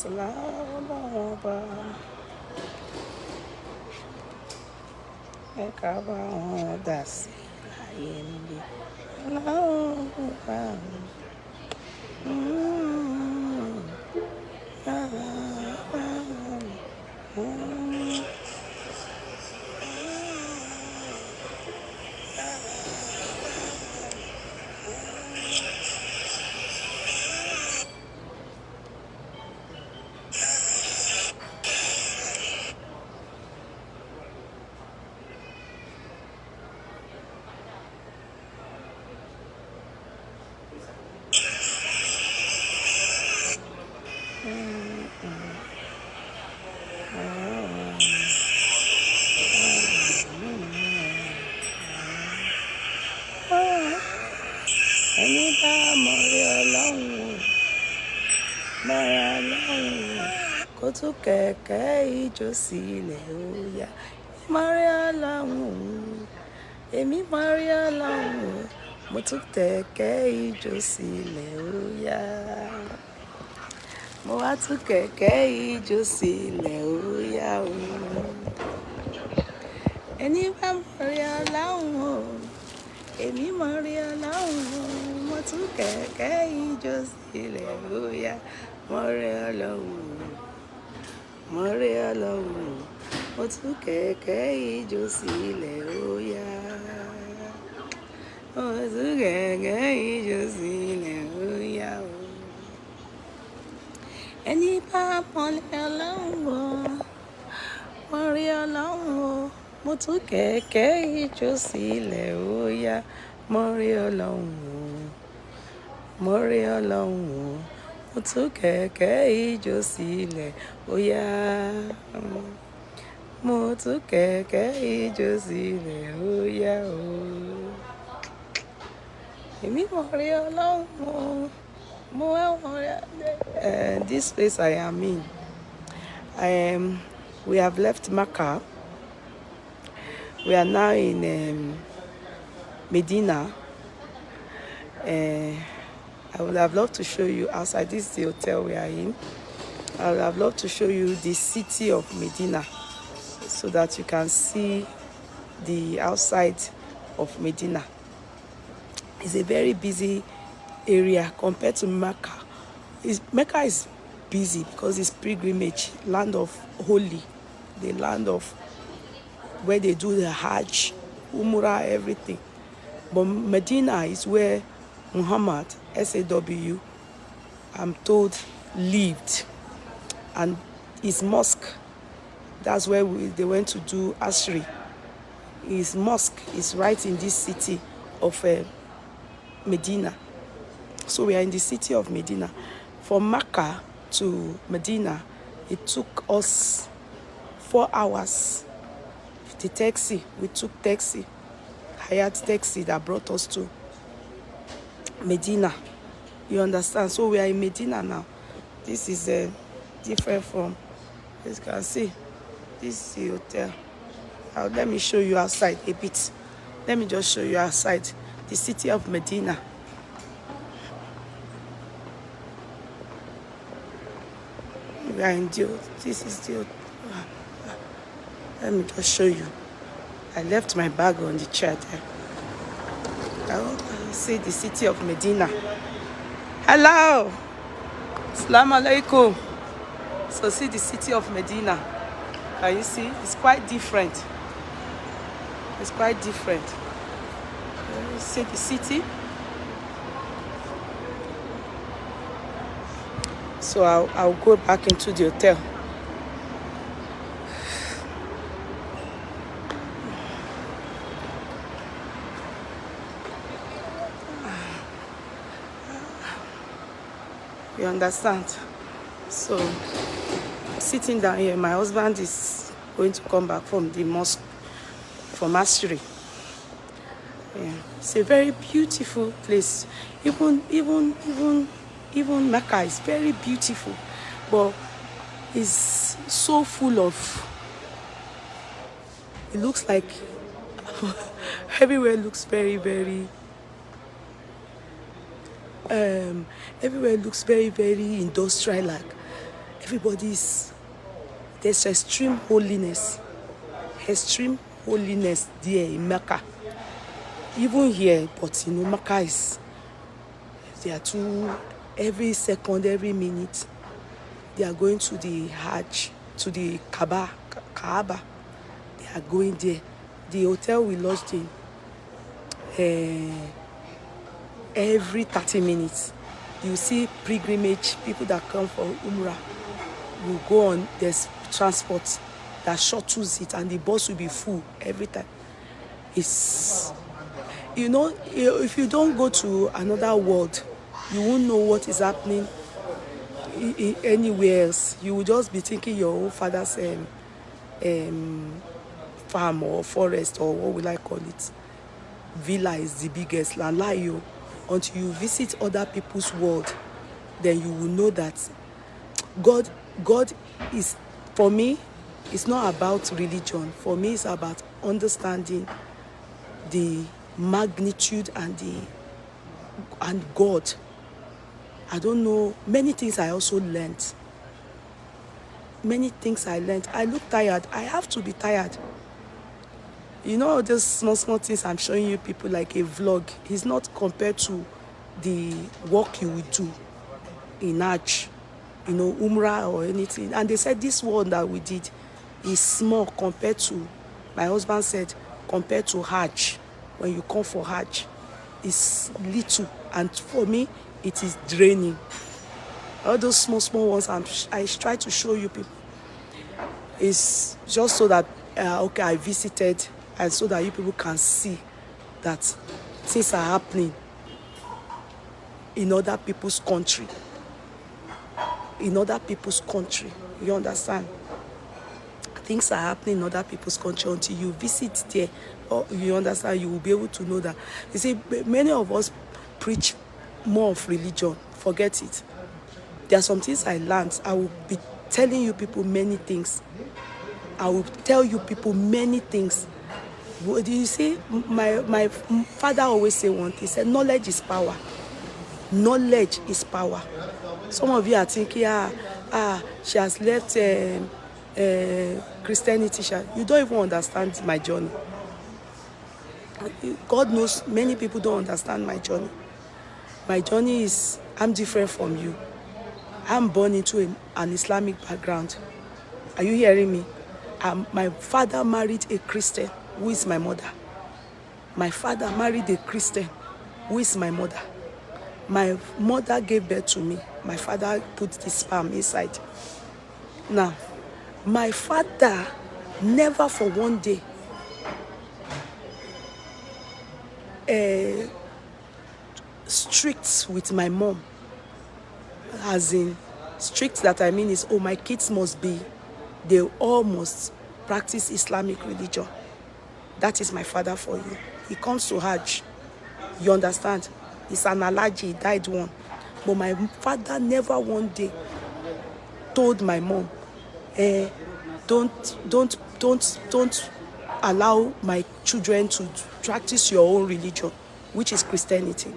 Oluomo ẹ ká bá wọn dà sí láyé níbi Oluomo. Ẹni bá mọ̀rí Ọlọ́run mọ̀rí Ọlọ́run kó tún kẹ̀kẹ́ ijó sílẹ̀ ó yá. Mọ̀rí Ọlọ́run èmi mọ̀rí Ọlọ́run mo tún kẹ̀kẹ́ ijó sílẹ̀ ó yá. Mo wá tún kẹ̀kẹ́ ijó sílẹ̀ ó yá o. Ẹni bá mọ̀rí Ọlọ́run èmi mọ̀rí Ọlọ́run mo tún kẹ̀kẹ́ ijó sílẹ̀ ó yá. Mọ̀rí Ọlọ́run mọ̀rí Ọlọ́run mo tún kẹ̀kẹ́ ijó sílẹ̀ ó yá. Mo tún kẹ̀kẹ́ ijó sílẹ̀ ó yá o. Ẹni bá mọ̀rí Ọlọ́run mọ̀rí Ọlọ́run mo tún kẹ̀kẹ́ ijó sílẹ̀ ó yá. Mọ̀rí Ọlọ́run mọ̀rí Ọlọ́run mo tún kẹ̀kẹ́ ijó sílẹ̀ ó yá. Mo tún kẹ̀kẹ́ ijó sílẹ̀ ó yá o. Èmi mọ̀rí Ọlọ́run mo wá mọ̀rí this place I am in. We have left Makkah. We are now in Medina. I would have loved to show you outside. This is the hotel we are in. I would have loved to show you the city of Medina so that you can see the outside of Medina. It's a very busy area compared to Mecca. Mecca is busy because it's pilgrimage, land of holy, the land of where they do the Hajj, Umrah, everything. But Medina is where Muhammad, SAW, I'm told, lived. And his mosque, that's where they went to do Ashri. His mosque is right in this city of Medina. So we are in the city of Medina. From Mecca to Medina, it took us 4 hours. The taxi, we took taxi, hired taxi that brought us to Medina. You understand? So we are in Medina now. This is different from, as you can see, this is the hotel. Now let me show you outside a bit. Let me just show you outside the city of Medina. We are in this is the, let me just show you. I left my bag on the chair there. I want to see the city of Medina. Hello. Assalamu alaikum. So see the city of Medina. Can you see? It's quite different. It's quite different. You see the city? So I'll go back into the hotel. You understand? So sitting down here, my husband is going to come back from the mosque, from Ashri. Yeah. It's a very beautiful place. Even Mecca is very beautiful, but it's so full of, it looks like everywhere looks very everywhere looks very industrial, like Everybody's, there's extreme holiness there in Mecca. Even here, but you know, Mecca is, they are too, every second, every minute, they are going to the Hajj, to the Kaaba. They are going there. The hotel we lodged in, every 30 minutes, you see pilgrimage, people that come for Umrah will go on, there's transport that shuttles it, and the bus will be full every time. It's, you know, if you don't go to another world, you won't know what is happening anywhere else. You will just be thinking your own father's farm or forest, or what will I call it, villa is the biggest. Lie, until you visit other people's world, then you will know that God is, for me, it's not about religion. For me, it's about understanding the magnitude and God. I don't know, many things I also learned. Many things I learned. I look tired. I have to be tired. You know, those small things I'm showing you people, like a vlog, is not compared to the work you will do in Hajj, you know, Umrah or anything. And they said this one that we did is small compared to, my husband said, compared to Hajj. When you come for Hajj, it's little. And for me, it is draining. All those small ones I try to show you people. It's just so that, okay, I visited, and so that you people can see that things are happening in other people's country. In other people's country. You understand? Things are happening in other people's country. Until you visit there, or you understand, you will be able to know that. You see, many of us preach more of religion. Forget it. There are some things I learned. I will be telling you people many things. I will tell you people many things. Do you see, my father always say one thing. He said, knowledge is power. Knowledge is power. Some of you are thinking, she has left Christianity. You don't even understand my journey. God knows many people don't understand my journey. My journey is, I'm different from you. I'm born into an Islamic background. Are you hearing me? My father married a Christian, who is my mother. My father married a Christian, who is my mother. My mother gave birth to me. My father put the sperm inside. Now, my father never for one day strict with my mom. As in, strict that I mean is, oh, my kids must be, they all must practice Islamic religion. That is my father for you. He comes to Hajj. You understand? It's an allergy, he died one. But my father never one day told my mom, don't allow my children to practice your own religion, which is Christianity.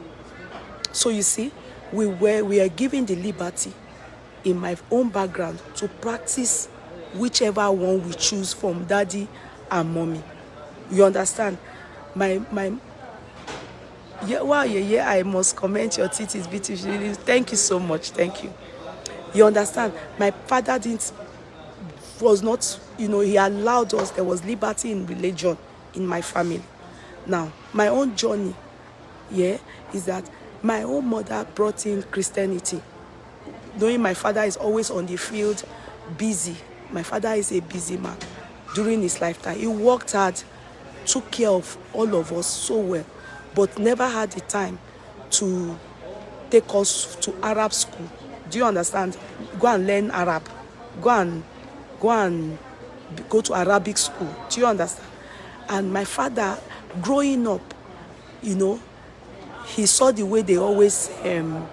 So you see, we are given the liberty in my own background to practice whichever one we choose from daddy and mommy. You understand? I must comment, your teeth is beautiful. Thank you so much. Thank you. You understand? My father was not, you know, he allowed us, there was liberty in religion in my family. Now, my own journey, is that my own mother brought in Christianity. Knowing my father is always on the field, busy. My father is a busy man during his lifetime. He worked hard, took care of all of us so well, but never had the time to take us to Arab school. Do you understand? Go and learn Arab. Go to Arabic school. Do you understand? And my father, growing up, you know, he saw the way they always, you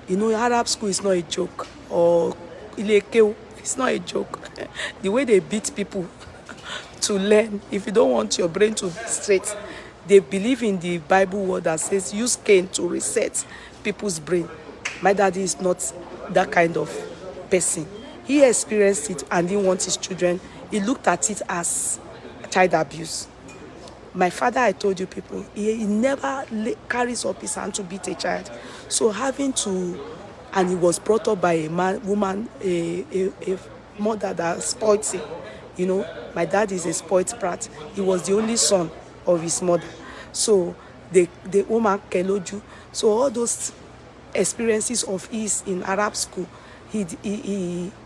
know, Arab school is not a joke. Or it's not a joke. The way they beat people to learn, if you don't want your brain to be straight, they believe in the Bible word that says use cane to reset people's brain. My daddy is not that kind of person. He experienced it and didn't want his children. He looked at it as child abuse. My father, I told you people, he never carries up his hand to beat a child. So having to, and he was brought up by a woman, a mother that spoiled him. You know, my dad is a spoiled brat. He was the only son of his mother. So the woman Keloju. So all those experiences of his in Arab school, he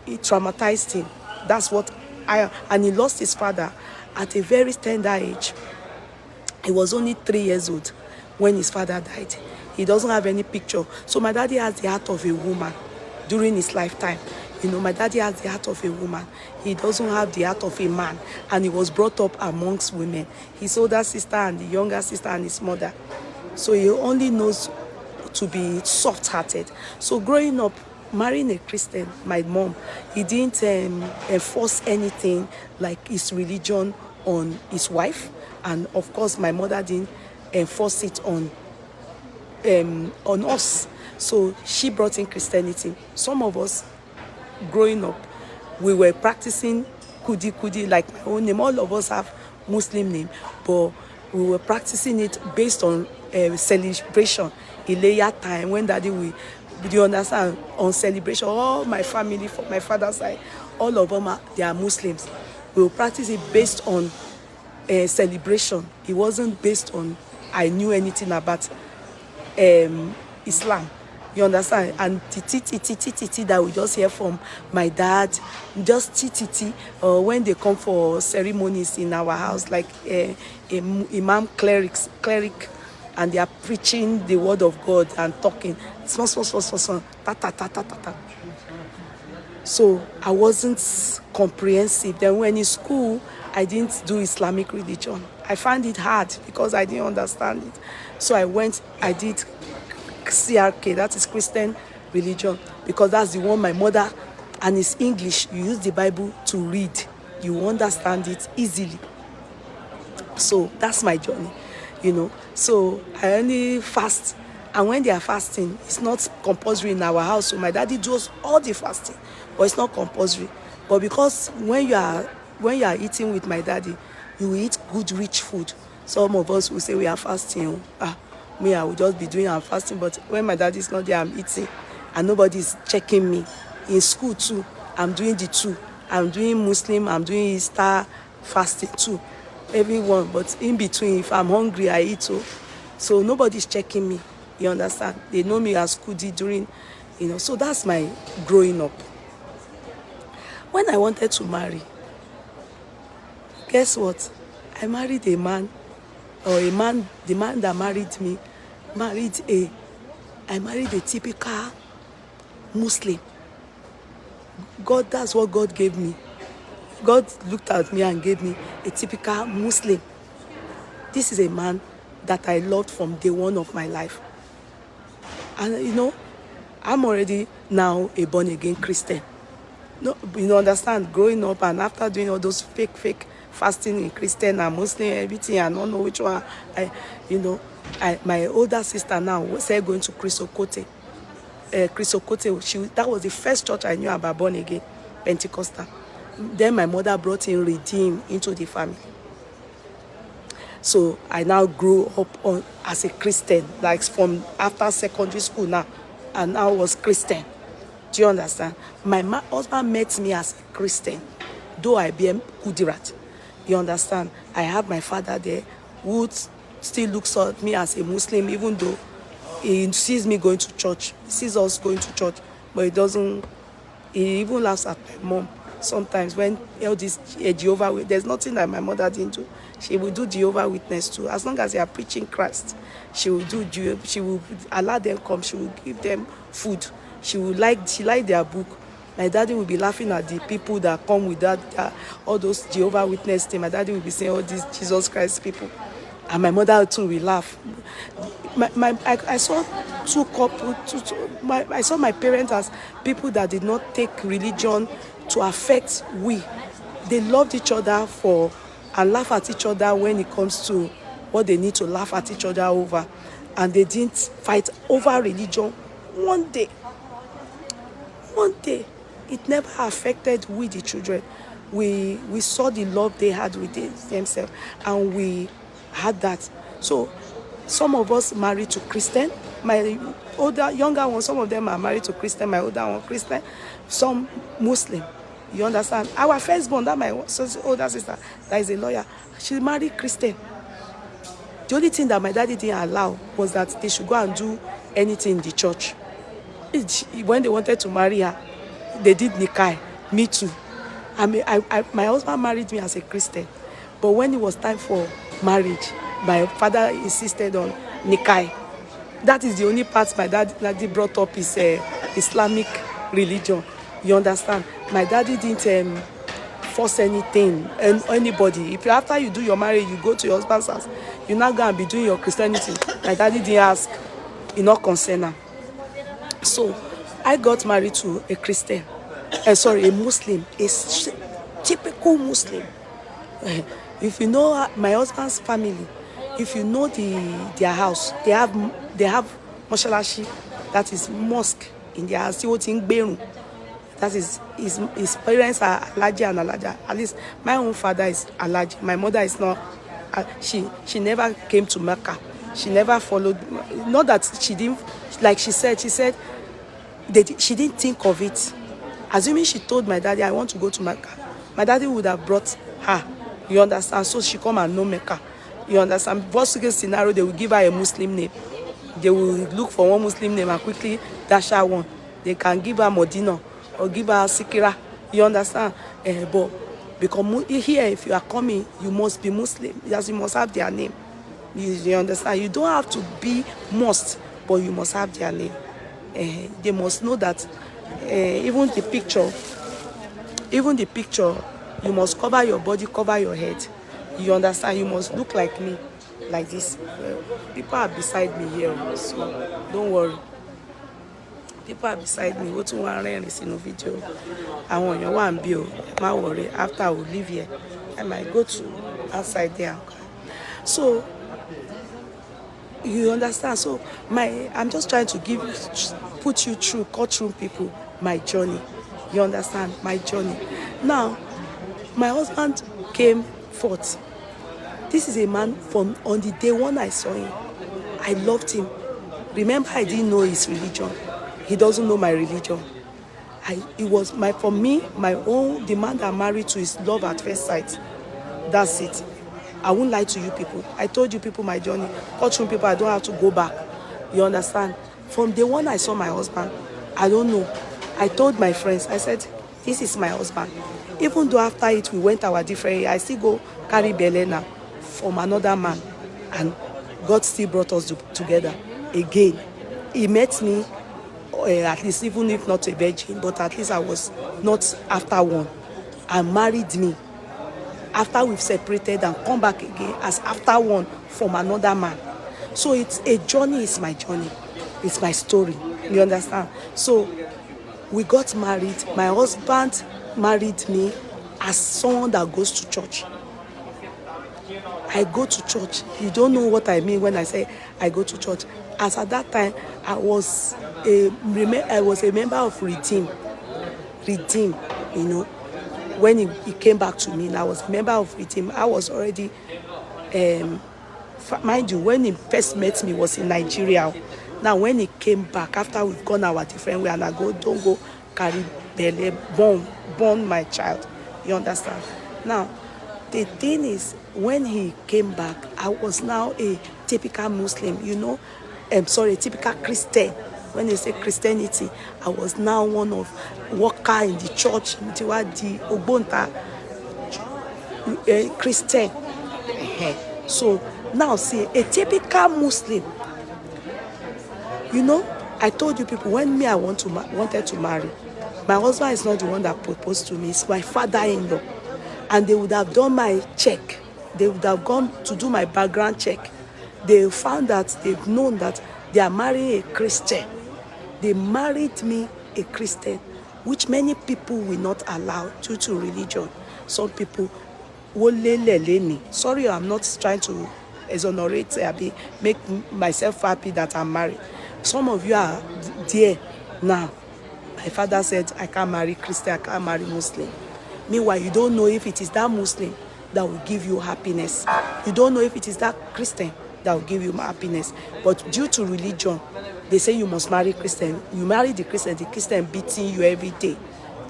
traumatized him. That's what and he lost his father at a very tender age. He was only 3 years old when his father died. He doesn't have any picture. So my daddy has the heart of a woman during his lifetime. You know, my daddy has the heart of a woman. He doesn't have the heart of a man. And he was brought up amongst women. His older sister and the younger sister and his mother. So he only knows to be soft-hearted. So growing up, marrying a Christian, my mom, he didn't enforce anything like his religion on his wife. And of course, my mother didn't enforce it on us. So she brought in Christianity. Some of us, growing up, we were practicing kudi, like my own name. All of us have Muslim name, but we were practicing it based on celebration, Ileya time, when daddy do you understand, on celebration. All my family from my father's side, all of them they are Muslims. We will practice it based on celebration. It wasn't based on I knew anything about Islam. You understand? And titi that we just hear from my dad, just titi, when they come for ceremonies in our house, like imam cleric, and they are preaching the word of God and talking. Ta. So I wasn't comprehensive. Then when in school, I didn't do Islamic religion. I found it hard because I didn't understand it. So I did CRK, that is Christian religion, because that's the one my mother, and it's English. You use the Bible to read. You understand it easily. So that's my journey, you know. So I only fast. And when they are fasting, it's not compulsory in our house. So my daddy does all the fasting, but it's not compulsory. But because when you are eating with my daddy, you will eat good, rich food. Some of us will say we are fasting. Me, I will just be doing I'm fasting. But when my daddy is not there, I'm eating, and nobody is checking me. In school too, I'm doing the two. I'm doing Muslim. I'm doing Easter fasting too. Everyone, but in between, if I'm hungry, I eat too. So nobody's checking me. You understand? They know me as Kudi during, you know. So that's my growing up. When I wanted to marry, guess what? I married a man, the man that married me, I married a typical Muslim. God, that's what God gave me. God looked at me and gave me a typical Muslim. This is a man that I loved from day one of my life. And you know, I'm already now a born-again Christian. No, you know, understand, growing up and after doing all those fake fasting in Christian and Muslim, everything, I don't know which one. My older sister now was going to Krisokote. That was the first church I knew about born again, Pentecostal. Then my mother brought in Redeem into the family. So I now grew up as a Christian, like from after secondary school now, and now was Christian. Do you understand? My husband met me as a Christian, though I be a Kudirat. You understand? I have my father there who still looks at me as a Muslim, even though he sees me going to church. He sees us going to church, but he even laughs at my mom. Sometimes when all this Jehovah, there's nothing that my mother didn't do. She will do Jehovah Witness too. As long as they are preaching Christ, she will do. She will allow them come. She will give them food. She like their book. My daddy will be laughing at the people that come with that all those Jehovah Witness thing. My daddy will be saying all these Jesus Christ people, and my mother too will laugh. I saw two couples. I saw my parents as people that did not take religion to affect we. They loved each other and laugh at each other when it comes to what they need to laugh at each other over. And they didn't fight over religion. One day, it never affected we, the children. We saw the love they had with themselves, and we had that. So some of us married to Christian. My younger ones, some of them are married to Christian. My older one Christian, some Muslim. You understand? Our firstborn, that my older sister, that is a lawyer, she married Christian. The only thing that my daddy didn't allow was that they should go and do anything in the church. When they wanted to marry her, they did nikah. Me too. My husband married me as a Christian, but when it was time for marriage, my father insisted on nikah. That is the only part my daddy brought up is Islamic religion. You understand? My daddy didn't force anything and anybody. If after you do your marriage, you go to your husband's house, you're not going to be doing your Christianity. My daddy didn't ask. You're not concerned. So I got married to a Christian. A Muslim, a typical Muslim. If you know my husband's family, if you know their house, they have mosalashi, that is mosque in their house. That is his parents are Alaji and Alaja. At least my own father is Alaji. My mother is not. She never came to Mecca. She never followed. Not that she didn't, like she said she didn't think of it. Assuming she told my daddy, I want to go to Mecca, my daddy would have brought her. You understand? So she come and know Mecca. You understand? Worst case scenario, they will give her a Muslim name. They will look for one Muslim name and quickly dash her one. They can give her Modina or give her Sikira. You understand? But because here, if you are coming, you must be Muslim. Yes, you must have their name. You understand? You don't have to be must, but you must have their name. They must know that even the picture, you must cover your body, cover your head. You understand? You must look like me, like this. People are beside me here, so don't worry. People are beside me. What you want to see no video? I want you one bill. My worry. After I will leave here, I might go to outside there. So you understand? So I'm just trying to put you through, cut through people, my journey. You understand? My journey. Now, my husband came forth. This is a man from on the day one I saw him. I loved him. Remember, I didn't know his religion. He doesn't know my religion. For me, my own demand I'm married to is love at first sight. That's it. I won't lie to you people. I told you people my journey. Cut through people, I don't have to go back. You understand? From the one I saw my husband, I don't know. I told my friends, I said, this is my husband. Even though after it we went our different way, I still go carry Belena from another man. And God still brought us together again. He met me, at least even if not a virgin, but at least I was not after one. And married me after we've separated and come back again as after one from another man. So it's a journey, it's my journey. It's my story. You understand? So we got married. My husband married me as someone that goes to church. I go to church. You don't know what I mean when I say I go to church. As at that time, I was a member of Redeem, you know. When he came back to me, and I was a member of Redeem, I was already, mind you, when he first met me was in Nigeria. Now, when he came back, after we've gone our different way, and I go, don't go carry belly, born my child. You understand? Now, the thing is, when he came back, I was now a typical Muslim, you know. A typical Christian. When they say Christianity, I was now one of worker in the church, the Ogbonta Christian. So now see, a typical Muslim. You know, I told you people, when I wanted to marry, my husband is not the one that proposed to me, it's my father-in-law. And they would have done my check. They would have gone to do my background check. They found that they've known that they are marrying a Christian. They married me a Christian, which many people will not allow due to religion. Some people, sorry, I'm not trying to exonerate, make myself happy that I'm married. Some of you are there now. My father said, I can't marry Christian, I can't marry Muslim. Meanwhile, you don't know if it is that Muslim that will give you happiness. You don't know if it is that Christian that will give you happiness. But due to religion, they say you must marry Christian. You marry the Christian beating you every day.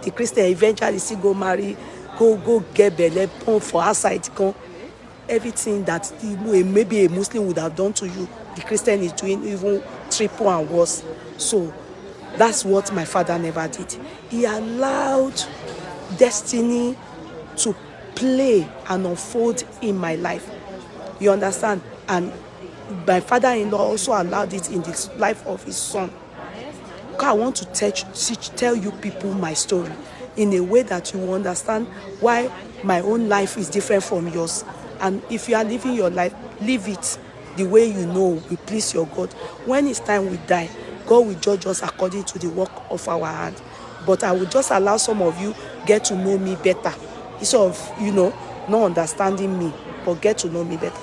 The Christian eventually still go marry, go get belle for outside. Everything that maybe a Muslim would have done to you, the Christian is doing even triple and worse. So that's what my father never did. He allowed destiny to play and unfold in my life. You understand? And my father-in-law also allowed it in the life of his son. I want to tell you people my story in a way that you will understand why my own life is different from yours. And if you are living your life, live it the way you know will please your God. When it's time we die, God will judge us according to the work of our hand. But I will just allow some of you get to know me better. Instead of, not understanding me, but get to know me better.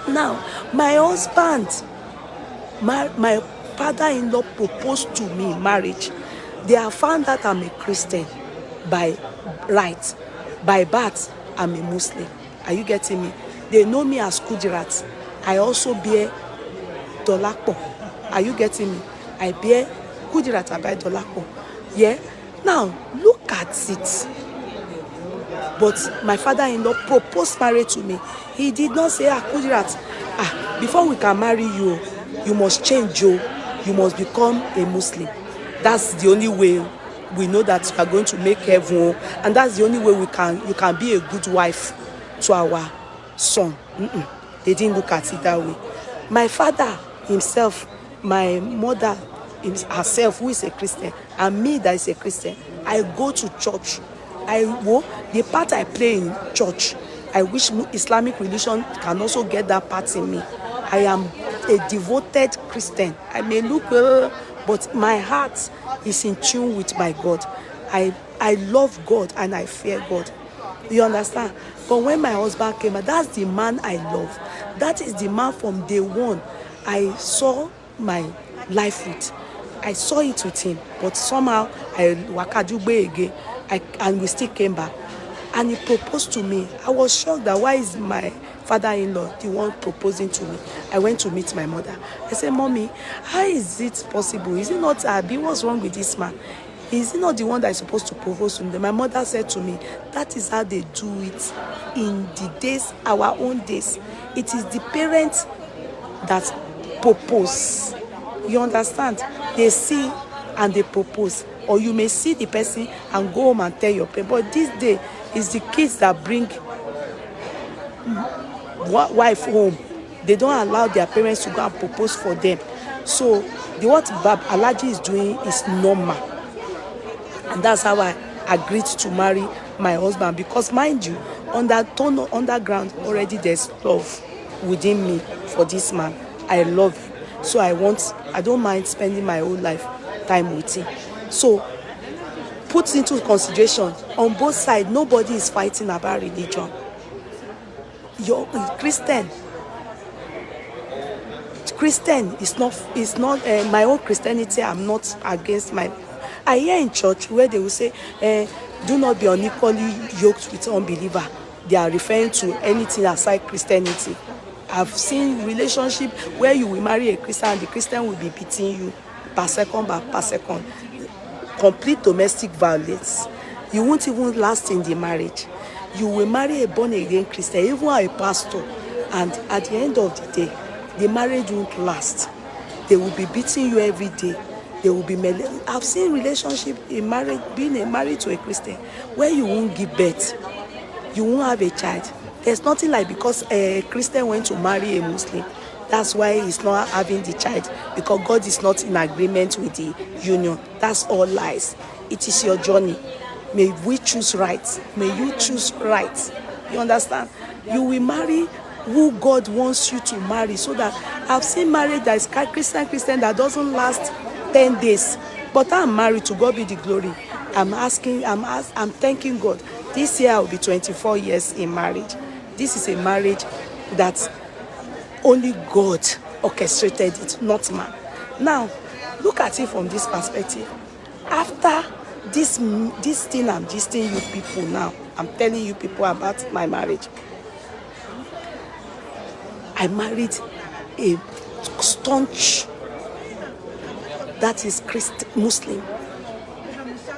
Now, my husband, my father-in-law proposed to me marriage. They have found that I'm a Christian by right. By birth, I'm a Muslim. Are you getting me? They know me as Kudirat. I also bear Dolapo. Are you getting me? I bear Kudirat, I bear Dolapo. Yeah? Now, look at it. But my father-in-law proposed marriage to me. He did not say, Kudirat, before we can marry you, you must change, you must become a Muslim. That's the only way we know that you are going to make heaven, and that's the only way you can be a good wife to our son. They didn't look at it that way. My father himself, my mother herself, who is a Christian, and me that is a Christian, I go to church. The part I play in church, I wish Islamic religion can also get that part in me. I am a devoted Christian. I may look, but my heart is in tune with my God. I love God and I fear God. You understand? But when my husband came, that's the man I love. That is the man from day one I saw my life with. I saw it with him, but somehow I wakadugbe again, and we still came back. And he proposed to me. I was shocked that why is my father-in-law the one proposing to me? I went to meet my mother. I said, Mommy, how is it possible? Is it not Abi? What's wrong with this man? Is he not the one that is supposed to propose to me? My mother said to me, that is how they do it in the days, our own days. It is the parents that propose. You understand? They see and they propose. Or you may see the person and go home and tell your parents. But this day, it's the kids that bring wife home. They don't allow their parents to go and propose for them. So what Alhaji is doing is normal. And that's how I agreed to marry my husband. Because mind you, underground already there's love within me for this man. I love him. So I don't mind spending my whole life time with him. So put into consideration, on both sides, nobody is fighting about religion. You're Christian is not my own Christianity. I'm not against my. I hear in church where they will say, do not be unequally yoked with unbeliever. They are referring to anything aside Christianity. I've seen relationship where you will marry a Christian and the Christian will be beating you per second by per second. Complete domestic violence. You won't even last in the marriage. You will marry a born-again Christian, even a pastor, and at the end of the day, the marriage won't last. They will be beating you every day. They will be. I've seen relationship in marriage, being married to a Christian, where you won't give birth, you won't have a child. There's nothing like because a Christian went to marry a Muslim, that's why he's not having the child, because God is not in agreement with the union. That's all lies. It is your journey. May we choose right. May you choose right. You understand? You will marry who God wants you to marry. So that I've seen marriage that is Christian that doesn't last 10 days. But I'm married, to God be the glory. I'm thanking God. This year I will be 24 years in marriage. This is a marriage that only God orchestrated it, not man. Now, look at it from this perspective. After this thing I'm gisting you people now, I'm telling you people about my marriage. I married a staunch, that is Muslim,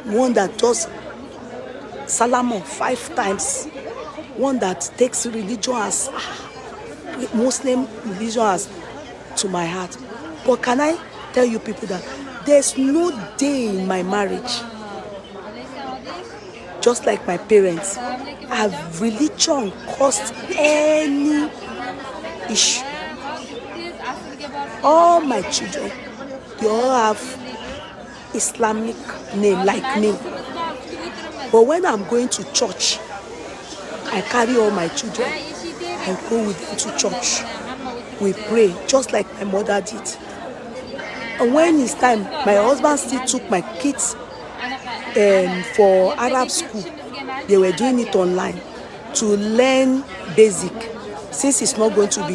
one that does Salamon 5 times, one that takes religion as Muslim religion as to my heart. But can I tell you people that there's no day in my marriage, just like my parents, have religion caused any issue. All my children, they all have Islamic name like me. But when I'm going to church, I carry all my children and go with them to church. We pray just like my mother did. And when it's time, my husband still took my kids for Arab school. They were doing it online to learn basic. Since it's not going to be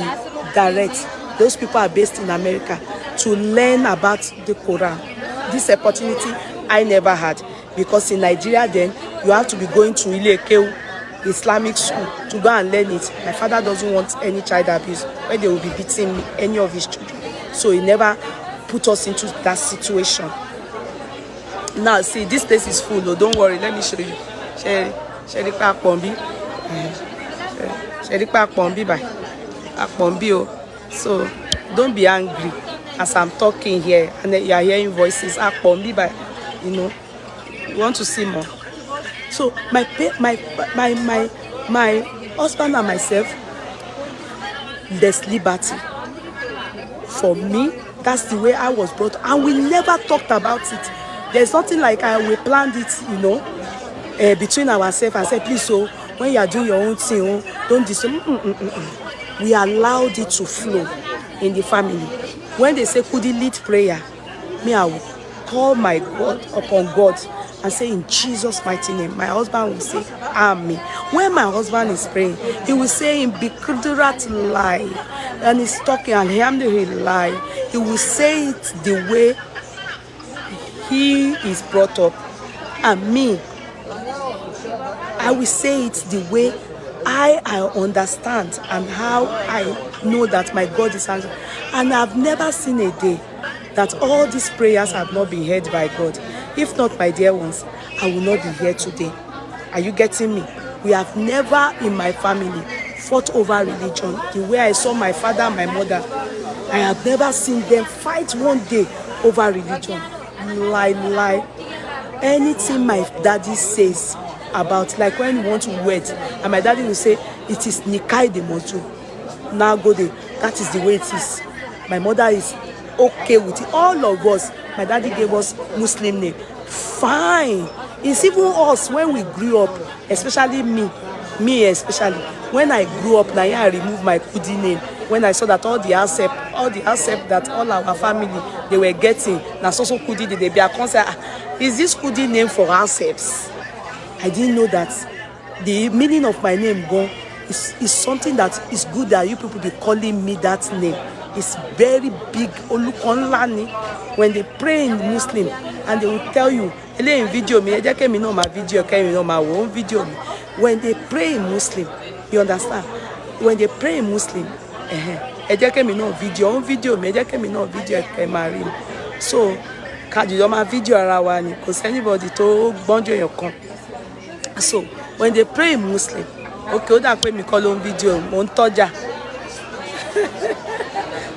direct, those people are based in America, to learn about the Quran. This opportunity I never had, because in Nigeria then you have to be going to Ilekeu Islamic school to go and learn it. My father doesn't want any child abuse where they will be beating any of his children, so he never put us into that situation. Now see, this place is full. Oh, don't worry, let me show you. Sherry Park Pombi. Sherry Park Pombi by Pombi. So don't be angry as I'm talking here and you are hearing voices. Pombi by, you know, you want to see more. So my husband and myself, there's liberty. For me, that's the way I was brought up, and we never talked about it. There's nothing like we planned it, you know, between ourselves and said, please, so when you are doing your own thing, don't disturb. We allowed it to flow in the family. When they say, could he lead prayer? Me, I will call my God upon God and say, in Jesus' mighty name. My husband will say, Amen. When my husband is praying, he will say in Bikudurat lie, and he's talking Alhamdulillah. He will say it the way he is brought up. And me, I will say it the way I understand and how I know that my God is answering. And I've never seen a day that all these prayers have not been heard by God. If not, my dear ones, I will not be here today. Are you getting me? We have never in my family fought over religion. The way I saw my father and my mother, I have never seen them fight one day over religion. Lie. Anything my daddy says about, like when we want to wed, and my daddy will say, it is Nikai de Moju. Now go there. That is the way it is. My mother is okay with it. All of us, my daddy gave us Muslim name. Fine. It's even us when we grew up, especially me especially. When I grew up, now I removed my Kudi name. When I saw that all the accept that all our family they were getting, now so Kudi they be a concert. Is this Kudi name for accepts? I didn't know that the meaning of my name go is something that is good that you people be calling me that name. It's very big. When they pray in Muslim and they will tell you, video me, video. When they pray in Muslim, you understand? When they pray in Muslim, video, so video around because anybody to bond your con. So when they pray in Muslim, okay, that way me call on video, montoja.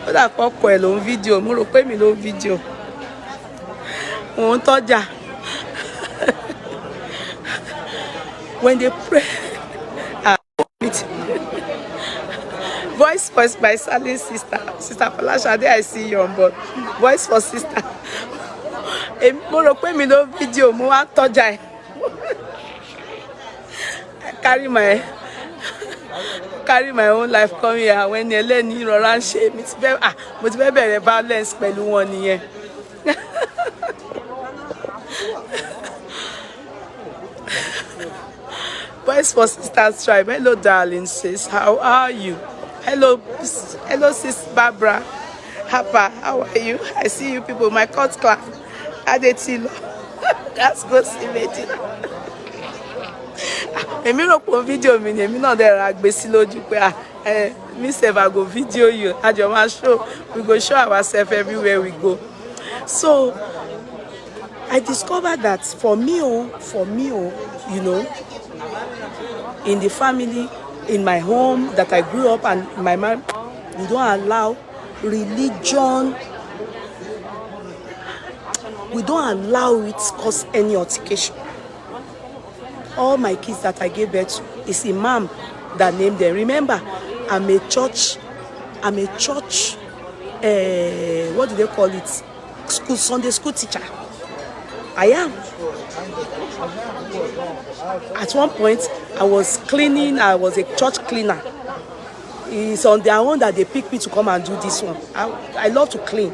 That pop on video, mo ro pe mi lo video. Montoja. When they pray, voice for my silent sister Falasha, there I see you on board. Voice for sister. Mo ro pe mi lo video, mo wa toja. Carry my own life come here when you learn you run shame it's very violence pẹ̀lú wọn nìyẹn. Voice for Sisters Tribe. Hello darling sis, how are you? Hello sis Barbara Hapa, how are you? I see you people, my court class Adetilo. Let's go see Medina. Èmi rò pé video mi ni èmi náà dẹ̀ ra gbé sí lójú pé me sef I go video you. Àjọ máa show, we go show ourselves everywhere we go. So I discovered that for me, you know, in the family, in my home that I grew up and my mom, we don't allow religion. We don't allow it cause any altercation. All my kids that I gave birth to is imam that named them. Remember, I'm a church, what do they call it? Sunday school teacher. I am. At one point, I was cleaning, I was a church cleaner. It's on their own that they picked me to come and do this one. I love to clean,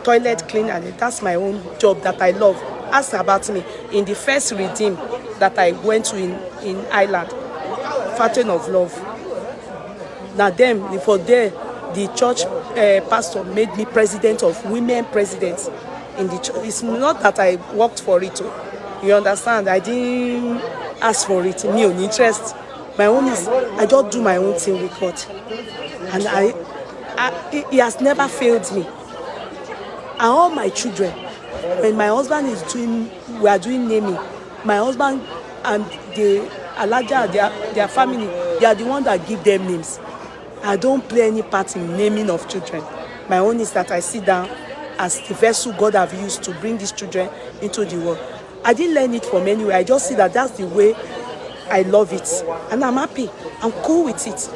toilet clean, and that's my own job that I love. Ask about me. In the first redeem that I went to in Ireland, Fountain of Love. Now for there, the church pastor made me president of women presidents in the church. It's not that I worked for it. You understand? I didn't ask for it. Me own interest. My own is I just do my own thing with God, and he has never failed me. And all my children, when my husband is we are doing naming. My husband and the Alaja, their family, they are the ones that give them names. I don't play any part in naming of children. My own is that I sit down as the vessel God have used to bring these children into the world. I didn't learn it from anywhere. I just see that that's the way I love it. And I'm happy. I'm cool with it.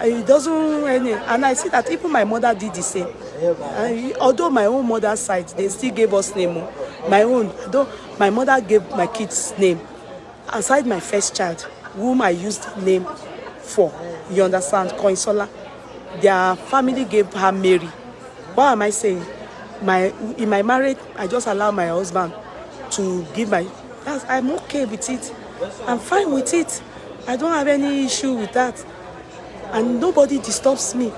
It doesn't, and I see that even my mother did the same. Although my own mother's side, they still gave us name. My own, though my mother gave my kids name. Aside my first child, whom I used the name for, you understand, Koinsola, their family gave her Mary. What am I saying? In my marriage, I just allow my husband to give I'm okay with it. I'm fine with it. I don't have any issue with that. And nobody disturbs me.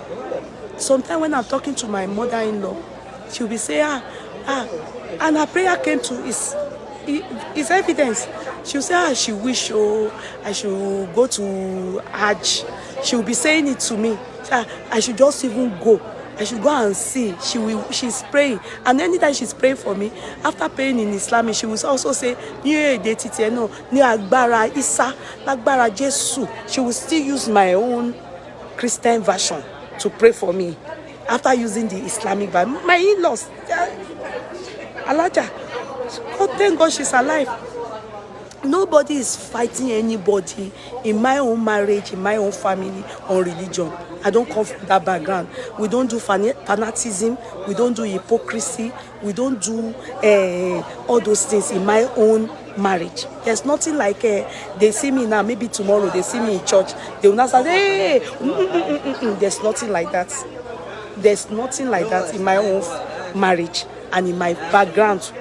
Sometimes when I'm talking to my mother-in-law, she'll be saying, and her prayer came to is evidence. She'll say, she wish I should go to Hajj. She'll be saying it to me. I should just even go. I should go and see. She's praying. And anytime she's praying for me, after praying in Islamic, she will also say, she will still use my own Christian version to pray for me. After using the Islamic Bible, my in-laws, Alaja, God, thank God she's alive. Nobody is fighting anybody in my own marriage, in my own family, on religion. I don't come from that background. We don't do fanaticism. We don't do hypocrisy. We don't do all those things in my own marriage. There's nothing like they see me now, maybe tomorrow they see me in church. They will not say, hey, There's nothing like that. There's nothing like that in my own marriage and in my background.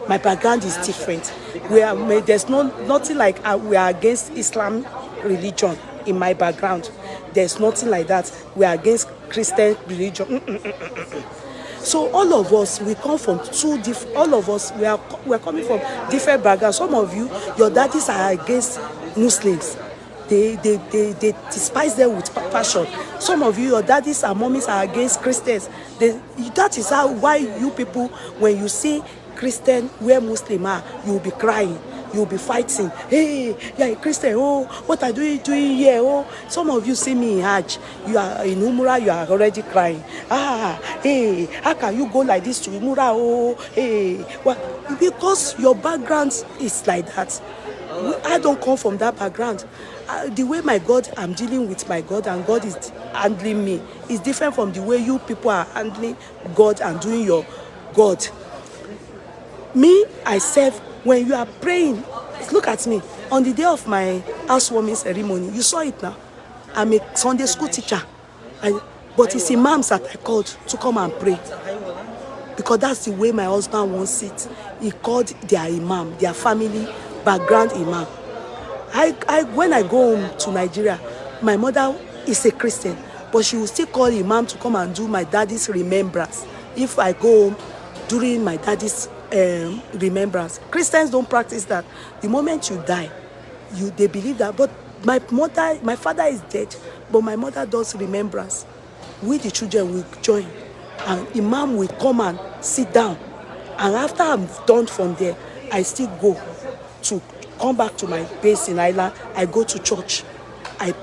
My background is different. There's nothing like we are against Islam religion in my background. There's nothing like that. We are against Christian religion. So all of us, we come from two different. All of us, we are coming from different backgrounds. Some of you, your daddies are against Muslims. They despise them with passion. Some of you, your daddies and mommies are against Christians. That is why you people, when you see Christian where Muslim are, you will be crying. You'll be fighting. Hey, you're a Christian. Oh, what are you doing here? Oh, some of you see me in Hajj. You are in Umrah. You are already crying. Hey, how can you go like this to Umrah? Oh, hey, well, because your background is like that. I don't come from that background. The way my God, I'm dealing with my God, and God is handling me, is different from the way you people are handling God and doing your God. Me, I serve. When you are praying, look at me. On the day of my housewarming ceremony, you saw it now. I'm a Sunday school teacher. But it's imams that I called to come and pray. Because that's the way my husband wants it. He called their imam, their family background imam. When I go home to Nigeria, my mother is a Christian, but she will still call imam to come and do my daddy's remembrance. If I go home during my daddy's remembrance. Christians don't practice that. The moment you die, they believe that. But my father is dead, but my mother does remembrance. We the children will join, and Imam will come and sit down. And after I'm done from there, I still go to come back to my base in Ireland. I go to church. I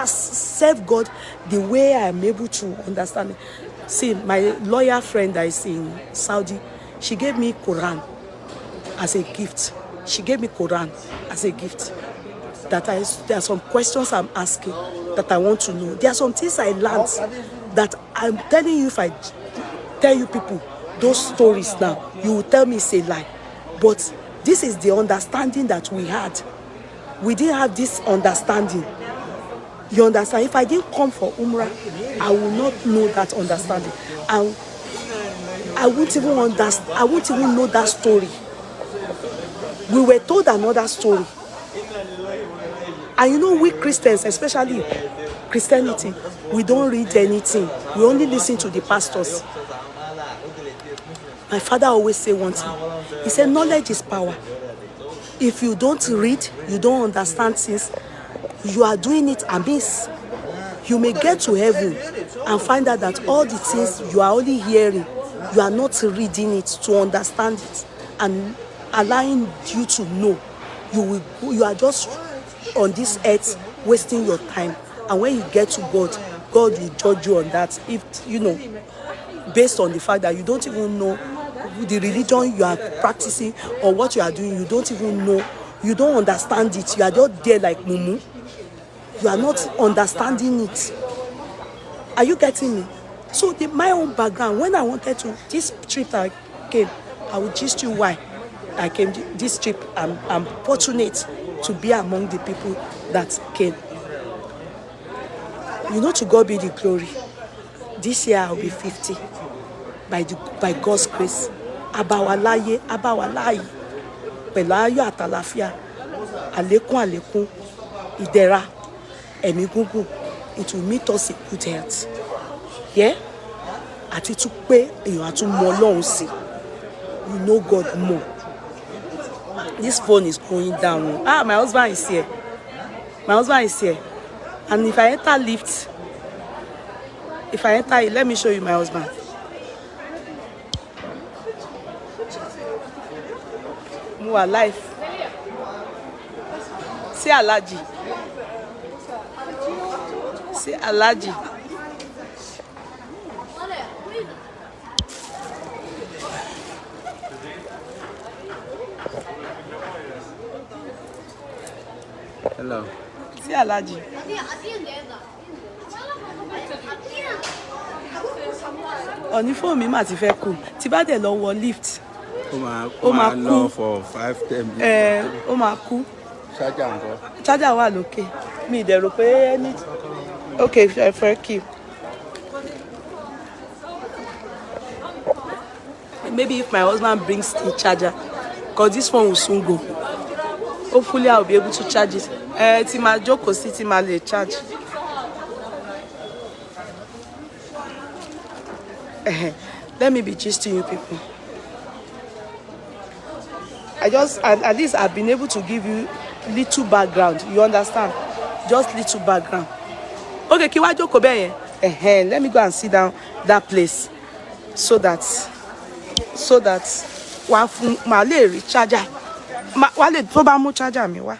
serve God the way I'm able to understand it. See, my lawyer friend that is in Saudi, she gave me Quran as a gift. She gave me Quran as a gift. There are some questions I'm asking that I want to know. There are some things I learned that I'm telling you. If I tell you people those stories now, you will tell me it's a lie. But this is the understanding that we had. We didn't have this understanding. You understand? If I didn't come for Umrah, I will not know that understanding. And I won't even understand. I won't even know that story. We were told another story. And you know, we Christians, especially Christianity, we don't read anything. We only listen to the pastors. My father always say one thing. He said, knowledge is power. If you don't read, you don't understand things, you are doing it amiss. You may get to heaven and find out that all the things you are only hearing, you are not reading it to understand it and allowing you to know. You are just on this earth wasting your time. And when you get to God, God will judge you on that. If you know, based on the fact that you don't even know the religion you are practicing or what you are doing, you don't even know, you don't understand it. You are just there like mumu. You are not understanding it. Are you getting me? So my own background, when I wanted to, this trip I came, I will gist you why I came this trip. I'm fortunate to be among the people that came. You know, to God be the glory. This year I'll be 50 by God's grace. Abawalaye, pẹ̀lú ayọ̀ àtàlàfíà, àlékún, ìdẹ̀ra, ẹ̀mí gúngùn. It will meet us in good health. Yeah? Àti tún pé èèyàn á tún mọ Ọlọ́run sí. You know God more. This phone is going down. My husband is here. And if I enter lift, let me show you my husband. Mo wà life. See Alhaji. Hello. See Alhaji. Ọ̀ní fóònù mi mà ti fẹ́ kú. Tí bá dẹ̀ lọ wọ lift. Ó máa kú for 5-10 minutes. Ó máa kú. Charger ńkọ́? Charger wà lókè. Mi dẹ̀ rò pé ní. Okay, I fẹ́ kí. Maybe if my husband brings the charger, because this phone will soon go. Hopefully I'll be able to charge it. Tí máa jókòó sí tí máa lè charge. Let me be gisting you people. At least I've been able to give you little background. You understand? Just little background. Okay, kí wá jókòó bẹ́ẹ̀ yẹn. Let me go and sit down that place so that wá fún màá lè rí charger. Wá lè tó bá mú charger mi wá.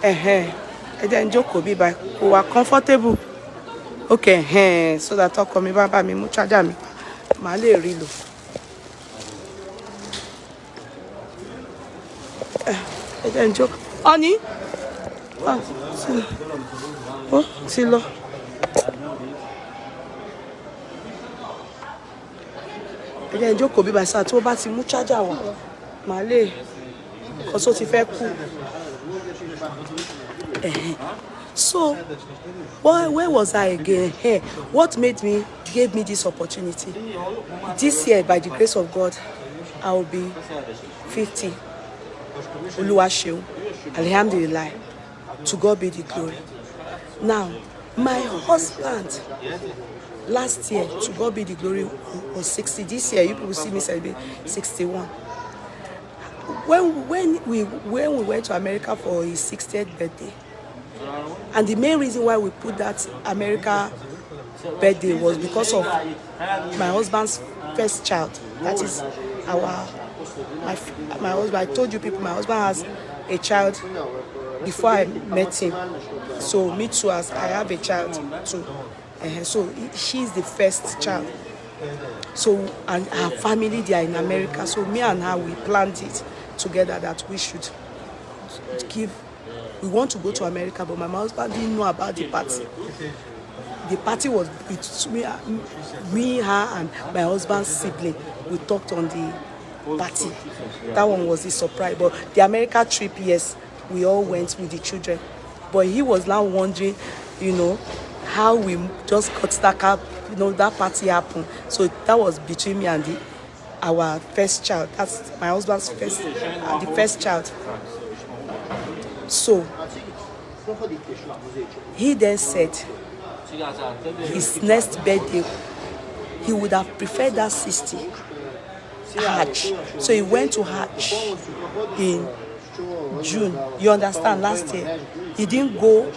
Ẹ jẹ́ n jókòó bí báyìí kó wá comfortable. Okay, so that ọkọ mi bá mi mú charger mi màá lè rí lò. Ẹ jẹ́ n jókòó. Honey? Ti lọ. Ẹ jẹ́ n jókòó bí báyìí sáà tí ó bá ti mú charger wá màá lè kọ́sọ́ ti fẹ́ kú. So, where was I again? What gave me this opportunity? This year, by the grace of God, I will be 50. Oluwa ṣeun. Alhamdulillah. To God be the glory. Now, my husband last year, to God be the glory, was 60. This year, you people see me celebrate 61. When we went to America for his 60th birthday, and the main reason why we put that America birthday was because of my husband's first child. That is my husband. I told you people, my husband has a child before I met him. So me too, as I have a child too. So she's the first child. So, and her family, they are in America. So me and her, we planned it together that we should we want to go to America, but my husband didn't know about the party. The party was between me, her, and my husband's sibling. We talked on the party. That one was a surprise. But the America trip, yes, we all went with the children. But he was now wondering, how we just got stuck up, that party happened. So that was between me and our first child. That's my husband's the first child. So he then said his next birthday, he would have preferred that 60 Hajj. So he went to Hajj in June. You understand? Last year he didn't go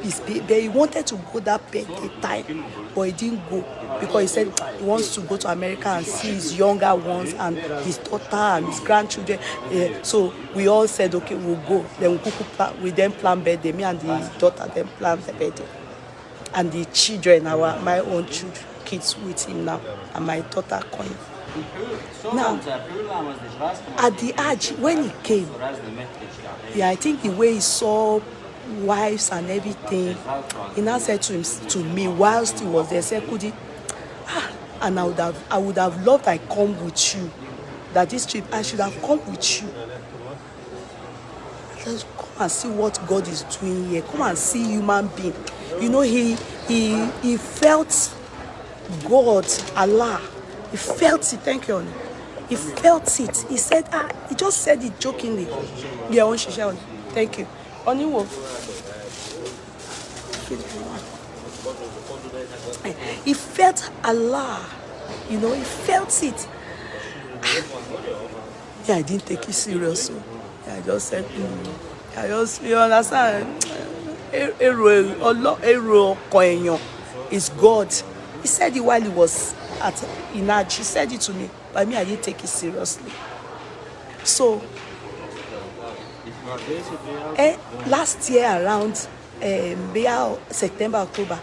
he wanted to go that birthday time, but he didn't go because he said he wants to go to America and see his younger ones and his daughter and his grandchildren. So we all said, okay, we'll go. Then we then plan birthday. Me and the daughter then planned the birthday, and the children, my own kids with him now, and my daughter coming. Now, at the Hajj, when he came, I think the way he saw wives and everything, he now said to me whilst he was there, said, Kudi, and I would have loved I come with you. That this trip, I should have come with you. Just come and see what God is doing here. Come and see human being. He felt God, Allah. He felt it. Thank you, honey. He felt it. He said, he just said it jokingly. Yeah, thank you. Honey, he felt Allah. He felt it. Yeah, I didn't take it serious. So I just said, you understand? Is God. He said it while he was at Inaj. He said it to me, but me, I didn't take it seriously. So last year around September, October,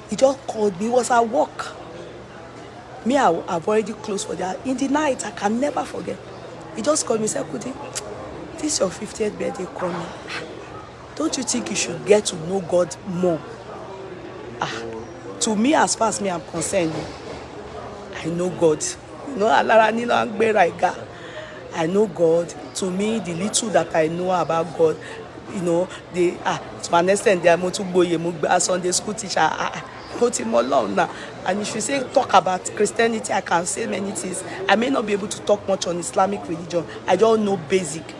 he just called me. He was at work. Me, I've already closed for that. In the night, I can never forget. He just called me and said, Kudi, this is your 50th birthday coming. Don't you think you should get to know God more? To me, as far as I'm concerned, I know God. I know God. To me, the little that I know about God, to understand they are Sunday school teacher. Put him alone now. And if you say talk about Christianity, I can say many things. I may not be able to talk much on Islamic religion. I don't know basic.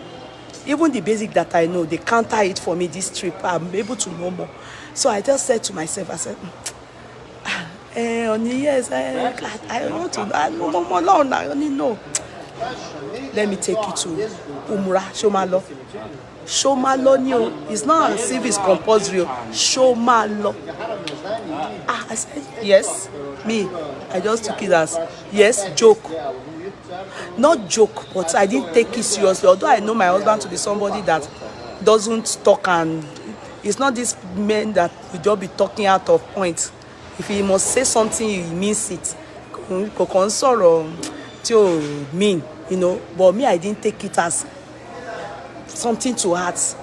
Even the basic that I know, they counter it for me this trip. I'm able to know more. So I just said to myself, I said, yes, I want to. I know more alone. I only know. Let me take you to Umrah, Shomalo. Shomalo, it's not as if it's compulsory. Shomalo. I said, yes. Me, I just took it as, yes, joke. Not joke, but I didn't take it seriously. Although I know my husband to be somebody that doesn't talk, and it's not this man that will just be talking out of point. If he must say something, he means it. Mean, but me, I didn't take it as something to heart.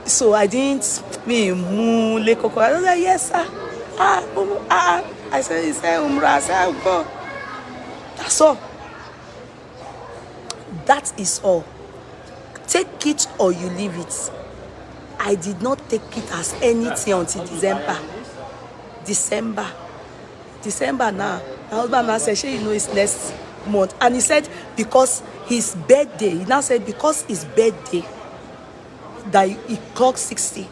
So I didn't I was like, yes, sir. I said, he said, Umrah. I said, I'll go. That's all. That is all. Take it or you leave it. I did not take it as anything until December now. My husband now said, it's next month. And he said, because his birthday, he now said, because his birthday, that he clocked 60.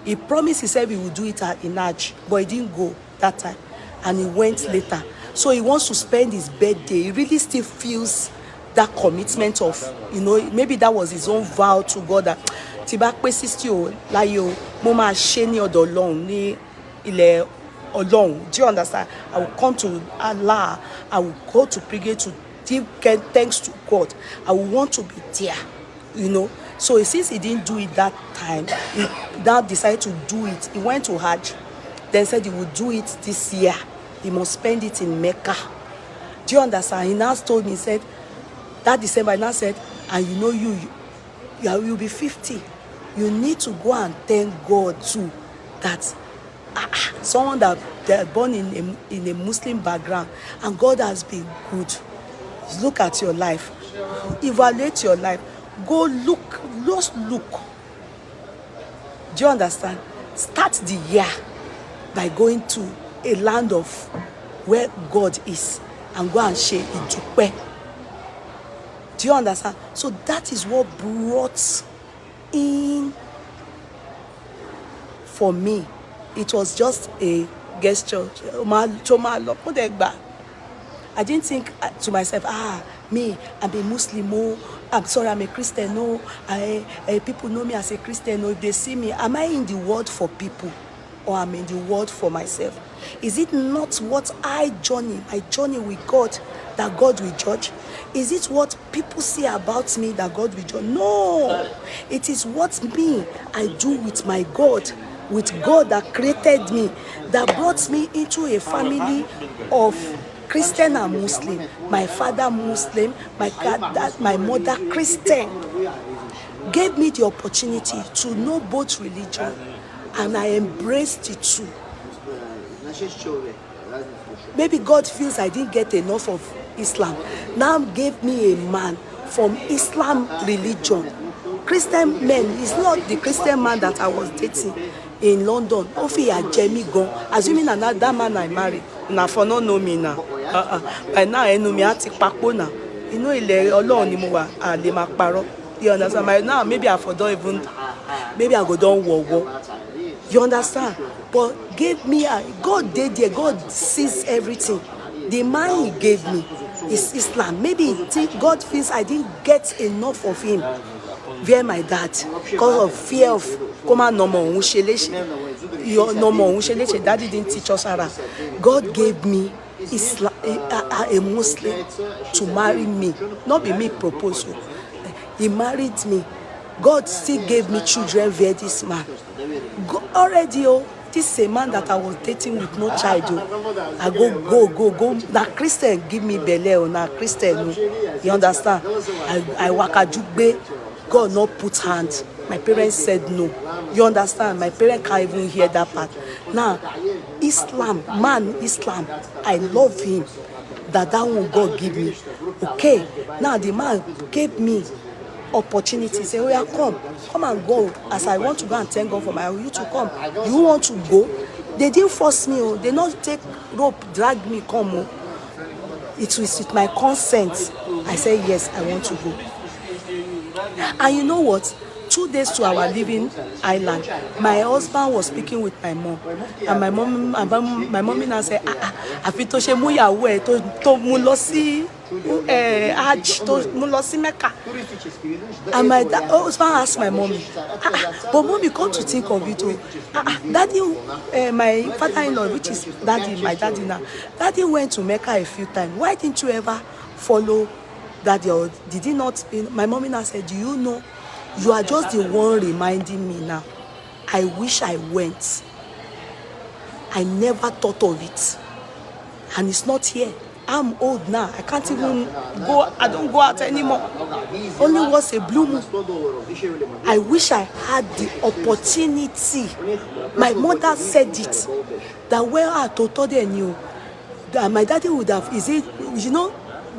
He promised himself he would do it in Hajj, but he didn't go that time. And he went later. So he wants to spend his birthday. He really still feels that commitment of, maybe that was his own vow to God that tí bá pé 60 o láyé o, mo máa ṣe ní ọ̀dọ̀ Ọlọ́run ní ilẹ̀ Ọlọ́run. Do you understand? I will come to Allah. I will go to pray to give thanks to God. I will want to be there, So since he didn't do it that time, he now decided to do it. He went to Hajj, then said he would do it this year. He must spend it in Mecca. Do you understand? He now told me, he said, that December, he now said, and you'll be 50. You need to go and thank God too that someone that they're born in a Muslim background and God has been good. Look at your life. Evaluate your life. Go look. Just look. Do you understand? Start the year by going to a land of where God is and go and share Idupe. Do you understand? So that is what brought in for me. It was just a gesture. I didn't think to myself, me, I'm a Muslim, oh, I'm sorry, I'm a Christian, no, people know me as a Christian, no, if they see me, am I in the world for people or am I in the world for myself? Is it not what my journey with God, that God will judge? Is it what people see about me that God will judge? No, it is what I do with my God, with God that created me, that brought me into a family of Christian and Muslim. My father Muslim, my mother Christian. Gave me the opportunity to know both religion, and I embraced it too. Maybe God feels I didn't get enough of Islam. Now gave me a man from Islam religion. Christian men, it's not the Christian man that I was dating in London. Assuming that man I married, now for not know me now. By now I know me at Pakona. Ilẹ̀ Ọlọ́run ni mo wà, a lè máa parọ́. You understand? Now maybe I don't even, maybe I go down war. You understand? But God did there. God sees everything. The man he gave me is Islam. Maybe God feels I didn't get enough of him via my dad because of fear of daddy didn't teach us Arab. God gave me Islam, a Muslim to marry me, not be me proposal. He married me. God still gave me children via this man. This is a man that I was dating with no child. I go. Now Christian give me belle. Now Christian, you understand? I waka jugbe. God not put hands. My parents said no. You understand? My parents can't even hear that part. Now, Islam, I love him. That one God give me. Okay. Now the man gave me opportunity. Say, oh yeah, come and go. As I want to go and thank God for you to come. You want to go? They didn't force me. They not take rope, drag me, come. It was with my consent. I said yes, I want to go. And you know what? 2 days to our living island, my husband was speaking with my mom, and my mom now said, àfi tó ṣe mú ìyàwó ẹ̀ tó mú lọ sí Hajj, tó mú lọ sí Mecca. And my husband asked my mommy, but mommy, come to think of it, daddy, my father-in-law, which is my daddy now, daddy went to Mecca a few times. Why didn't you ever follow daddy? Or did he not? My mommy now said, do you know? You are just the one reminding me now. I wish I went. I never thought of it. And it's not here. I'm old now. I can't even go. I don't go out anymore. Only once a blue moon. I wish I had the opportunity. My mother said it. That where I totally knew that my daddy would have,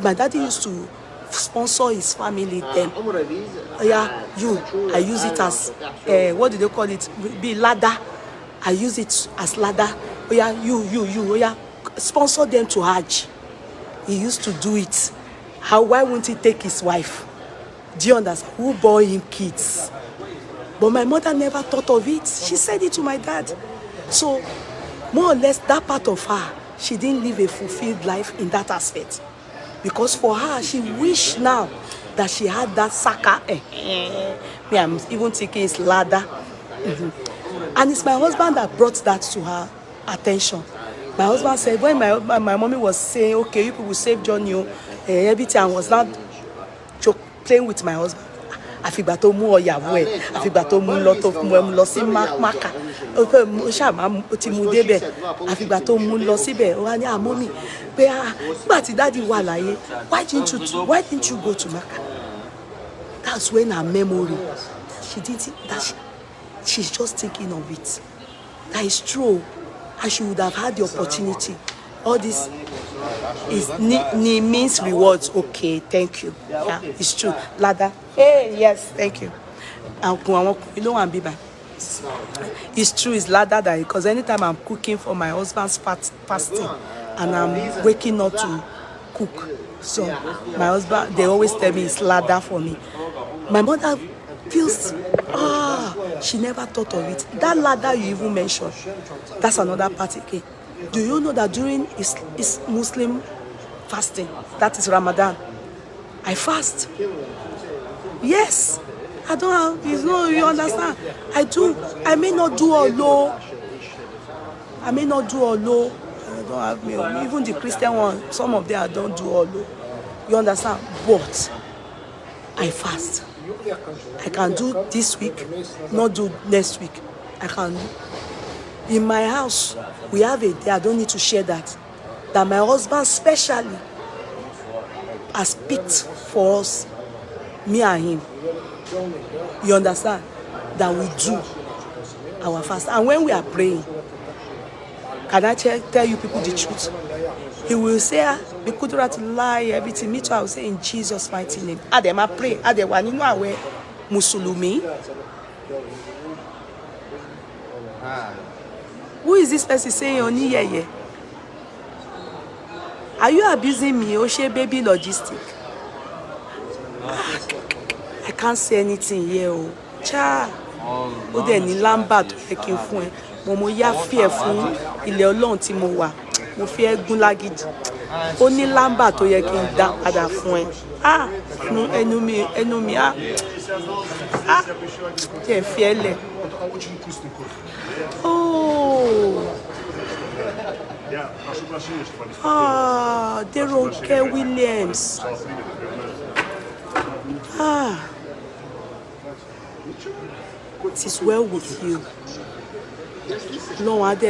my daddy used to sponsor his family then. I use it as what do they call it? Be ladder. I use it as ladder. Sponsor them to Hajj. He used to do it. Why won't he take his wife? Do you understand? Who bore him kids? But my mother never thought of it. She said it to my dad. So, more or less, that part of her, she didn't live a fulfilled life in that aspect. Because for her, she wished now that she had that saka. Me, I'm even thinking it's ladder. And it's my husband that brought that to her attention. My husband said, when my mommy was saying, okay, you people save Johnny, everything, I was not playing with my husband. Àfìgbà tó mú ọ̀yàwó ẹ̀, àfìgbà tó mú lọ tó mú ẹ lọ sí Mákà, ó ṣáà ti mú débẹ̀, àfìgbà tó mú lọ síbẹ̀, ó wá ní àmọ́mì pé nígbà tí dáàdi wà láyé, why didn't you go to Mákà? That's when her memory, she didn't, she's just thinking of it. That is true, and she would have had the opportunity. All this is means rewards. Okay, thank you. Yeah, it's true. Ladder. Hey, yes, thank you. You know I'm Biba. It's true, it's ladder that, because anytime I'm cooking for my husband's fasting and I'm waking up to cook, so my husband, they always tell me it's ladder for me. My mother feels, she never thought of it. That ladder you even mentioned, that's another part again. Do you know that during is Muslim fasting, that is Ramadan, I fast? Yes, I don't have, you understand? I do. I may not do all low. I don't have meal. Even the Christian one, some of them I don't do all low. You understand? But I fast. I can do this week, not do next week. I can do. In my house, we have a day, I don't need to share that my husband specially has picked for us, me and him. You understand? That we do our fast. And when we are praying, can I tell you people the truth? He will say, we could not lie, everything. Me too, I will say in Jesus' mighty name. Adema pray. Adewa ninu awe Musulumi. Who is this person saying oni yeye? Are you abusing me? Oshe baby logistic. I can't say anything here. Cha. O de ni lamba tó yẹ kí n fún ẹ. Mo ya fi ẹ fún ilẹ̀ Ọlọ́run tí mo wà. Mo fi ẹ gún lágídí. Ó ní lamba tó yẹ kí n dá padà fún ẹ. Ẹnu mi Jẹ́ fi ẹ lẹ̀. Oh. Deronke Williams. It is well with you. Lord,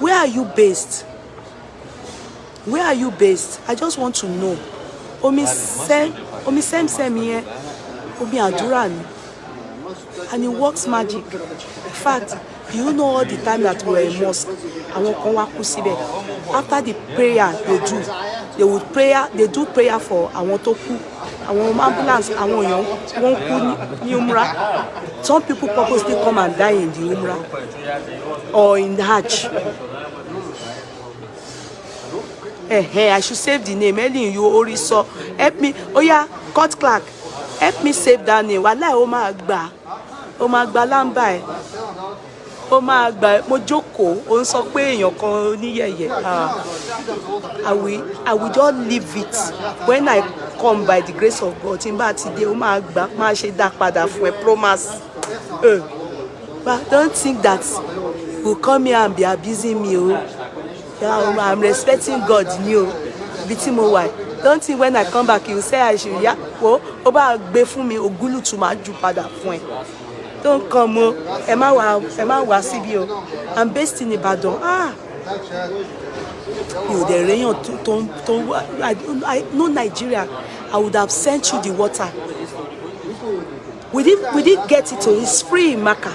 where are you based? Where are you based? I just want to know. Omi sem here. Omi Adura ni. And it works magic. In fact, do you know all the time that we were in mosque? After the prayer they do prayer for àwọn tó kú, àwọn ambulance, àwọn èèyàn wọ́n kú ní umrah. Some people purposely come and die in the umrah or in the Hajj. I should save the name. Elin, you already saw. Help me. Oh yeah, court clerk. Help me save that name. Wallahi, ó máa gbà lamba ẹ̀. Ó máa gbà mo jókòó, ó ń sọ pé èèyàn kan oníyẹ̀yẹ̀. I will just leave it. When I come by the grace of God, tí n bá ti dé, ó máa gbà, máa ṣe dá padà fún ẹ, promise. But don't think that you come here and be abusing me. Yeah, I'm respecting God new. Biti mo wà. Don't think when I come back you say I should ó bá gbé fún mi ogulu tu máa ju padà fún ẹ. Don't come ẹ má wá síbí o. I'm based in Ibadan. You the rayon I know Nigeria. I would have sent you the water. We didn't get it, it's free in Maka.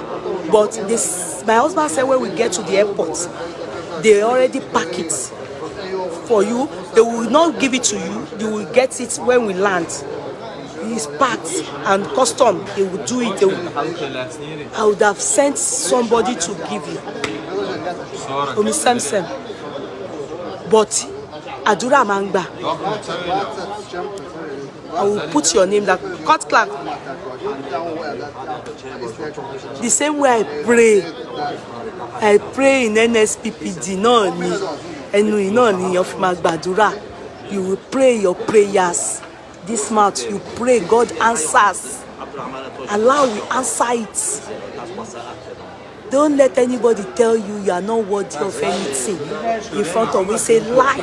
But my husband said when we get to the airport, they already pack it for you. They will not give it to you. You will get it when we land. It's packed and custom. They will do it. I would have sent somebody to give you. But Adura Mangba. I will put your name down. Cut clap. The same way I pray in NSPPD náà ni ẹnu iná ni èèyàn fi máa gbàdúrà. You will pray your prayers. This mouth you pray, God answers. Allah will answer it. Don't let anybody tell you you are not worthy of anything in front of me. Say lie.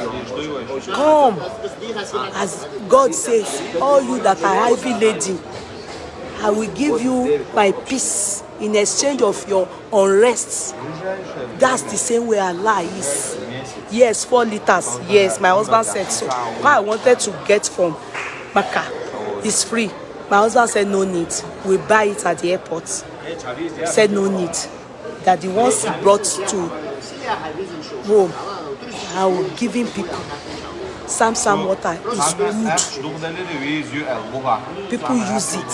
Come. As God says, all you that are heavy laden, I will give you my peace in exchange of your unrest. That's the same way Allah is. Yes, 4 liters. Yes, my husband said so. What I wanted to get from Makkah is free. My husband said no need. We buy it at the airport. Said no need. That the ones he brought to home, I will give him people. Sam water is good. People use it.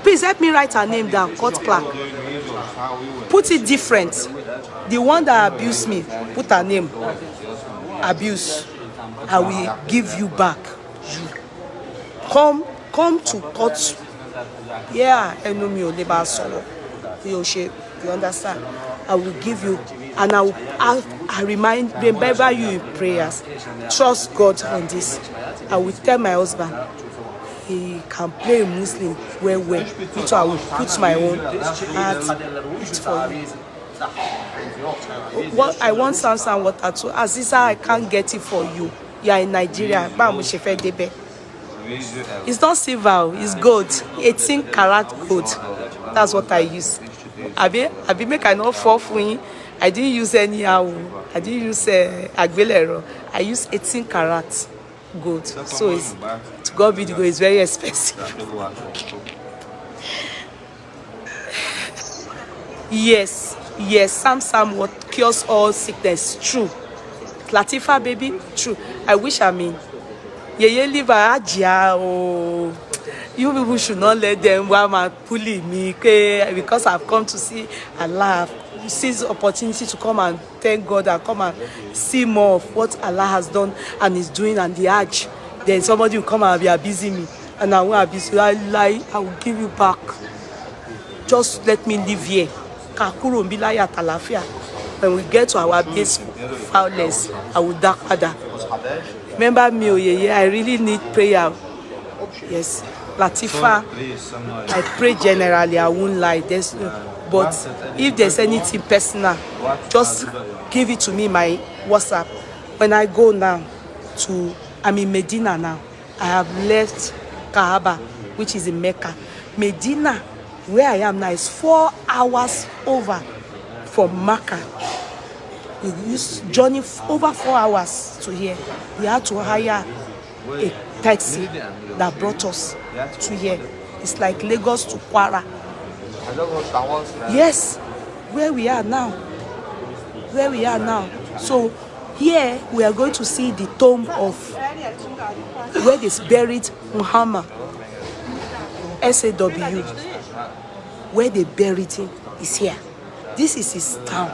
Please help me write her name down. Cut plaque. Put it different. The one that abused me, put her name. Abuse. I will give you back. Come to court. Yeah, I know me only solo. You understand? I will give you, and I remember you in prayers. Trust God on this. I will tell my husband he can play Muslim well. So I will put my own heart for you. What I want some water too. Aziza, I can't get it for you. You are in Nigeria. It's not silver, it's gold. 18 karat gold. That's what I use. Abi make I not fall for you. I didn't use any I didn't use agbelero. I use 18 karat gold. So it's, to God be the gold, it's very expensive. Yes, Sam what cures all sickness. True. Latifa baby, true. I wish I mean. Yeye liver ajia oh. You people should not let them bully me because I've come to see Allah. Seize opportunity to come and thank God and come and see more of what Allah has done and is doing and the Hajj. Then somebody will come and be abusing me, and I won't abuse you. I lie. I will give you back. Just let me live here. When we get to our base foulness, I will dark father. Remember me, I really need prayer. Yes. Latifa, I pray generally, I won't lie. But if there's anything personal, just give it to me, my WhatsApp. When I go now I'm in Medina now. I have left Kaaba, which is in Mecca. Medina, where I am now, is 4 hours over from Mecca. We used journey over 4 hours to here. We had to hire a taxi that brought us to here. It's like Lagos to Kwara. Yes, where we are now. So here we are going to see the tomb of where they buried Muhammad. SAW, where they buried him, is here. This is his town.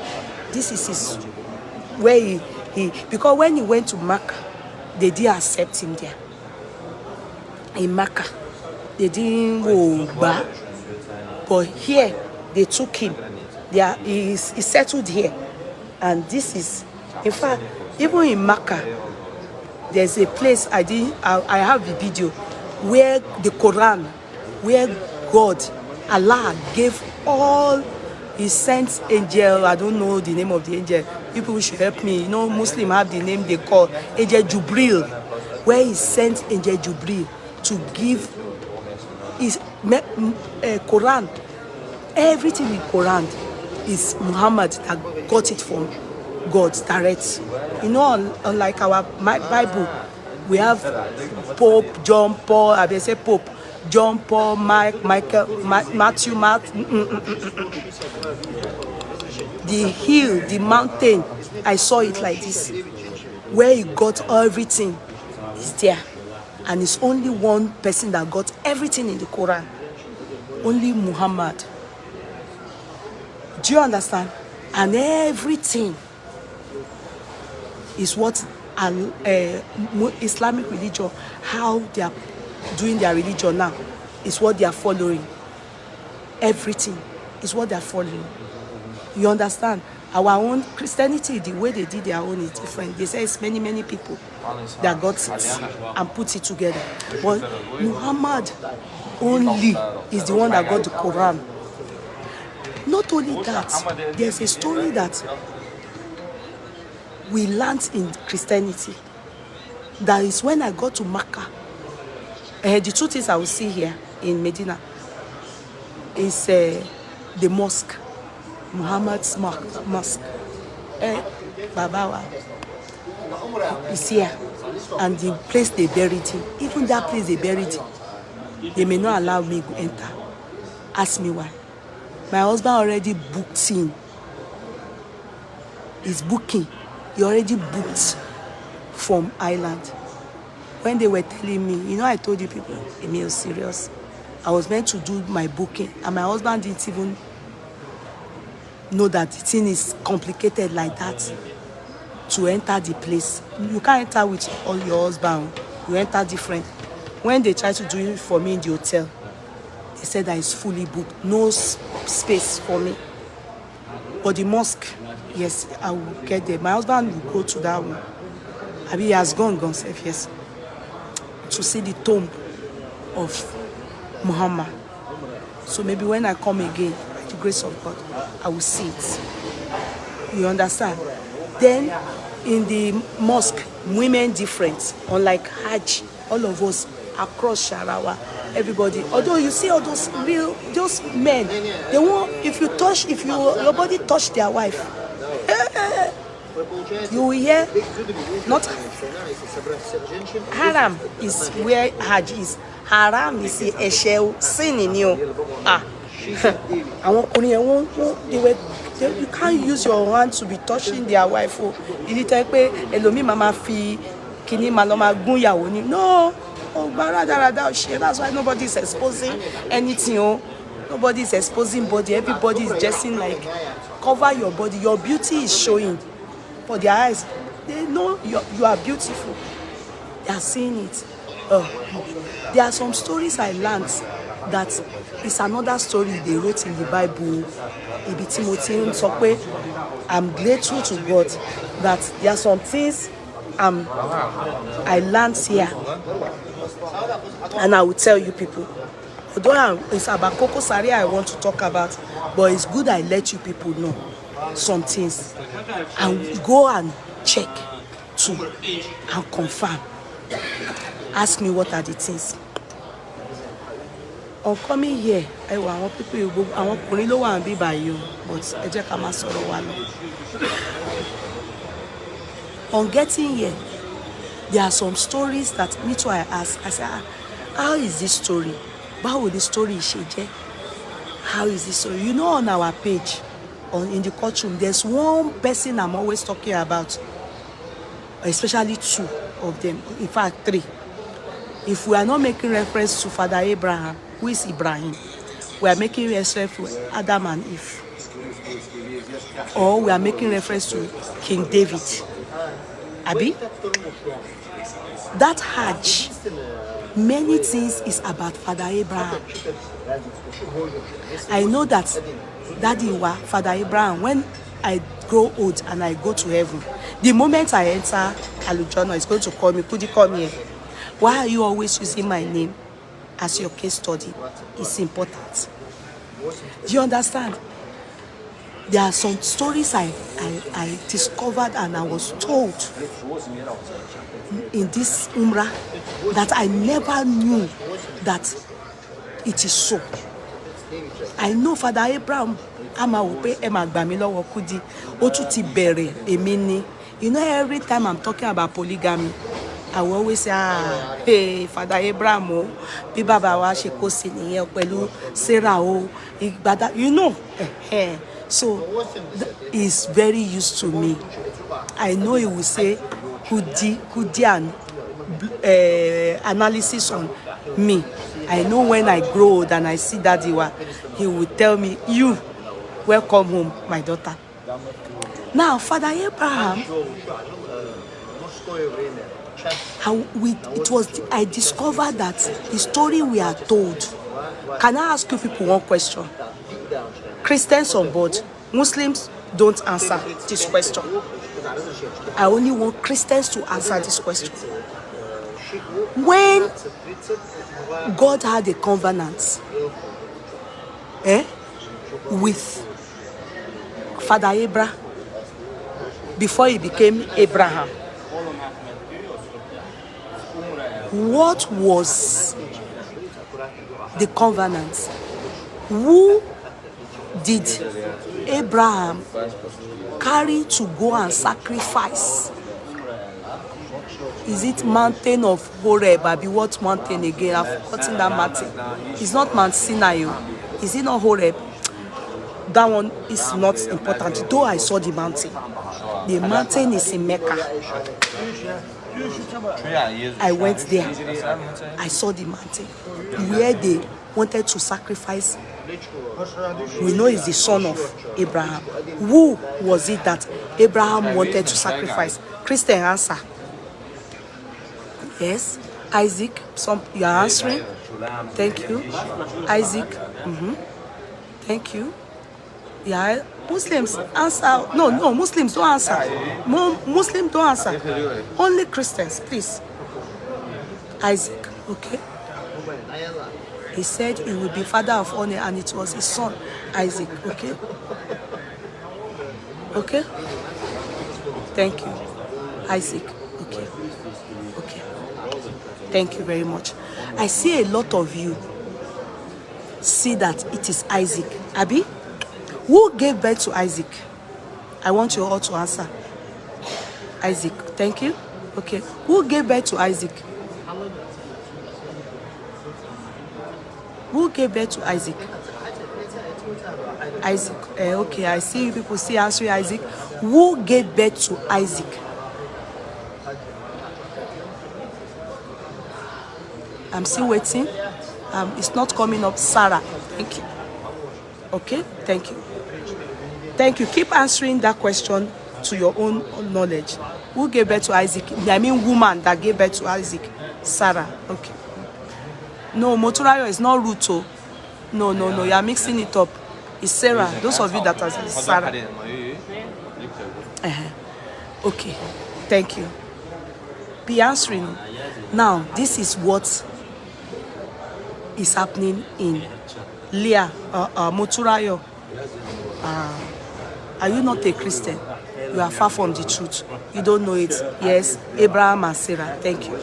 This is his where he because when he went to Mecca, they didn't accept him there. In Mecca, they didn't go back. But here, they took him. He settled here. And this is, in fact, even in Mecca, there's a place I have a video where the Quran, where God, Allah gave all, he sent angel, I don't know the name of the angel. People should help me. You know, Muslims have the name they call Angel Jubril, where he sent Angel Jubril to give his Quran. Everything in Quran is Muhammad that got it from God direct. You know, unlike our Bible, we have Pope John Paul. I say Pope John Paul, Michael, Matthew, The hill, the mountain, I saw it like this. Where he got everything is there. And it's only one person that got everything in the Quran. Only Muhammad. Do you understand? And everything is what and Islamic religion, how they are doing their religion now, is what they are following. Everything is what they are following. You understand? Our own Christianity, the way they did their own is different. They say it's many people that got it and put it together. But Muhammad only is the one that got the Quran. Not only that, there's a story that we learned in Christianity. That is when I got to Mecca. The two things I will see here in Medina is the mosque. Muhammad's mosque. Babawa is here, and the place they buried him. Even that place they buried him, they may not allow me to enter. Ask me why. My husband already booked in. He's booking. He already booked from Ireland. When they were telling me, you know, I told you people, Emil, was serious. I was meant to do my booking, and my husband didn't even know that the thing is complicated like that to enter the place. You can't enter with all your husband. You enter different. When they tried to do it for me in the hotel, they said that it's fully booked, no space for me. But the mosque, yes, I will get there. My husband will go to that one. I mean, he has gone safe, yes, to see the tomb of Muhammad. So maybe when I come again, by the grace of God, I will see it. You understand? Then in the mosque, women different. Unlike Hajj, all of us across Sharawa, everybody. Although you see all those men, they won't. If your body touch their wife, you will hear. Not haram is where Hajj is. Haram is a sin in you. You can't use your hand to be touching their wife. You need to pay Elomi Mama fi kini maloma gun yawo ni. No. That's why nobody is exposing anything. Nobody is exposing body. Everybody is dressing like cover your body. Your beauty is showing. For their eyes, they know you are beautiful. They are seeing it. There are some stories I learned that is another story they wrote in the Bible. I'm grateful to God that there are some things I learned here, and I will tell you people. Although it's about Kokozaria I want to talk about, but it's good I let you people know some things and go and check too and confirm. Ask me what are the things. On coming here, I want people. I want Kunilo and be by you, but I just come on getting here, there are some stories that me too I ask. I say, how is this story? How will this story shege? How is this story? You know, on our page, in the courtroom, there's one person I'm always talking about, especially two of them. In fact, three. If we are not making reference to Father Abraham, who is Ibrahim, we are making reference to Adam and Eve, or we are making reference to King David. Abi, that Hajj, many things is about Father Abraham. I know that Daddy wa Father Abraham, when I grow old and I go to heaven, the moment I enter Alujono, is going to call me, could you come here? Why are you always using my name as your case study? It's important. Do you understand? There are some stories I discovered and I was told in this Umrah that I never knew that it is so. I know Father Abraham, you know, every time I'm talking about polygamy, I will always say, hey, Father Abraham, Sarah, you know. So it's very used to me. I know he will say Kudi and analysis on me. I know when I grow old and I see Daddy, he will tell me, you, welcome home, my daughter. Now, Father Abraham, I discovered that the story we are told. Can I ask you people one question? Christians on board, Muslims don't answer this question. I only want Christians to answer this question. When God had a covenant with Father Abraham before he became Abraham, what was the covenant? Who did Abraham carry to go and sacrifice? Is it mountain of Horeb? Abi, what mountain again? I've forgotten that mountain. It's not Mount Sinai. Is it not Horeb? That one is not important. Though I saw the mountain. The mountain is in Mecca. I went there. I saw the mountain where they wanted to sacrifice. We know it's the son of Abraham. Who was it that Abraham wanted to sacrifice? Christian answer. Yes, Isaac. You are answering. Thank you, Isaac. Thank you. Yeah, Muslims answer. No, Muslims don't answer. Muslims don't answer. Only Christians, please. Isaac. Okay. He said he would be father of honor, and it was his son, Isaac. Okay. Okay. Thank you, Isaac. Okay. Okay. Thank you very much. I see a lot of you see that it is Isaac. Abi, who gave birth to Isaac? I want you all to answer. Isaac. Thank you. Okay. Who gave birth to Isaac? Who gave birth to Isaac? Isaac. Okay, I see you people see answering Isaac. Who gave birth to Isaac? I'm still waiting. It's not coming up. Sarah. Thank you. Okay, thank you. Thank you. Keep answering that question to your own knowledge. Who gave birth to Isaac? I mean woman that gave birth to Isaac. Sarah. Okay. No, Moturayo is not Ruto. No. You are mixing it up. It's Sarah. Those of you that are Sarah. Okay. Thank you. Be answering. Now, this is what is happening in Leah, Moturayo. Are you not a Christian? You are far from the truth. You don't know it. Yes, Abraham and Sarah. Thank you.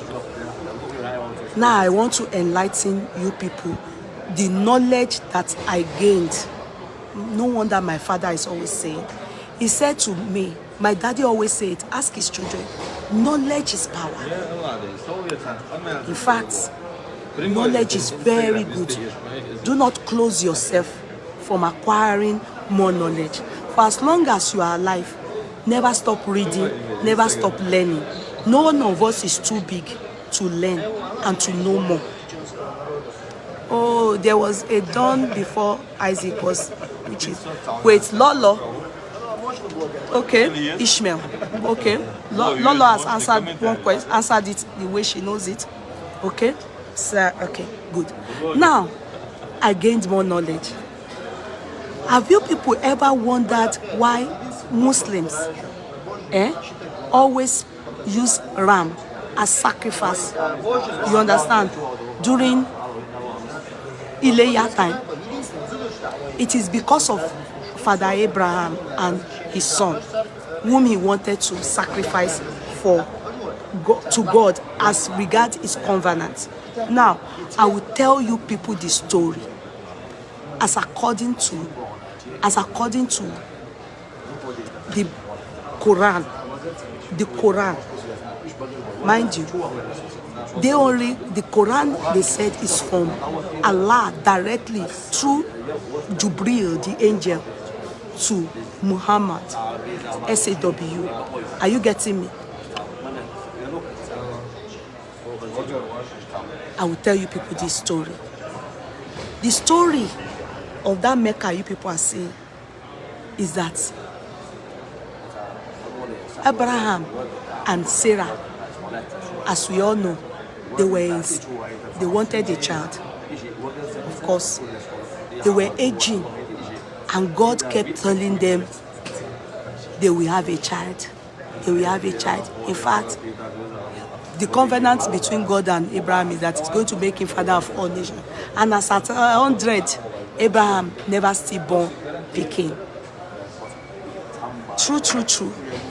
Now I want to enlighten you people the knowledge that I gained. No wonder my father is always saying. He said to me, my daddy always said, ask his children, knowledge is power. In fact, knowledge is very good. Do not close yourself from acquiring more knowledge. For as long as you are alive, never stop reading, never stop learning. No one of us is too big to learn and to know more. Oh, there was a dawn before Isaac was, which is, wait, Lolo. Okay, Ishmael. Okay, Lolo has answered one question, answered it the way she knows it. Okay, so, okay, good. Now, I gained more knowledge. Have you people ever wondered why Muslims always use ram as sacrifice? You understand? During Ileya time. It is because of Father Abraham and his son, whom he wanted to sacrifice to God as regards his covenant. Now, I will tell you people the story as according to the Quran. The Quran, mind you, the Quran, they said, is from Allah directly through Jubril, the angel, to Muhammad, SAW. Are you getting me? I will tell you people this story. The story of that Mecca you people are saying is that Abraham and Sarah as we all know, they wanted a child. Of course, they were aging, and God kept telling them they will have a child. They will have a child. In fact, the covenant between God and Abraham is that he's going to make him father of all nations. And as at 100, Abraham never still born Pekin. True.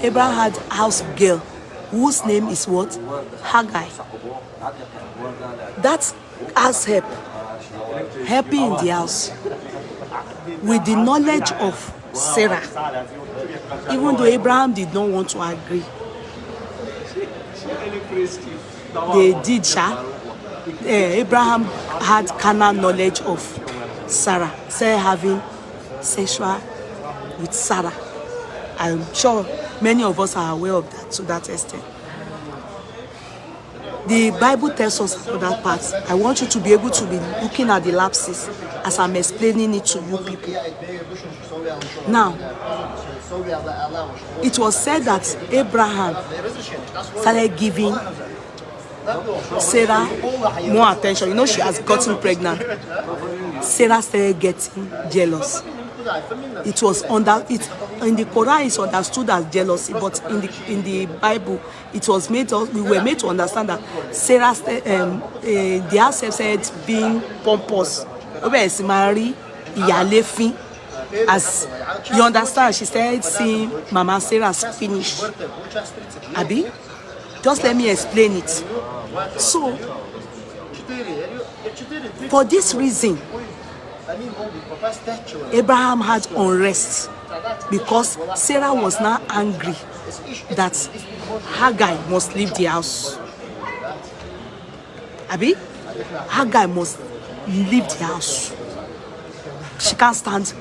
Abraham had a house girl whose name is what? Haggai. That has helping in the house with the knowledge of Sarah. Even though Abraham did not want to agree, they did. Abraham had carnal knowledge of Sarah. Sarah having sexual with Sarah. I'm sure many of us are aware of that to that extent. The Bible tells us another part. I want you to be able to be looking at the lapses as I'm explaining it to you people. Now, it was said that Abraham started giving Sarah more attention. You know, she has gotten pregnant. Sarah started getting jealous. It was in the Quran it's understood as jealousy, but in the Bible we were made to understand that Sarah the herself said being pompous. As you understand, she started seeing Mama Sarah's finish. Abi, just let me explain it. So, for this reason, Abraham had unrest because Sarah was now angry that Haggai must leave the house. Abi, Haggai must leave the house. She can't stand.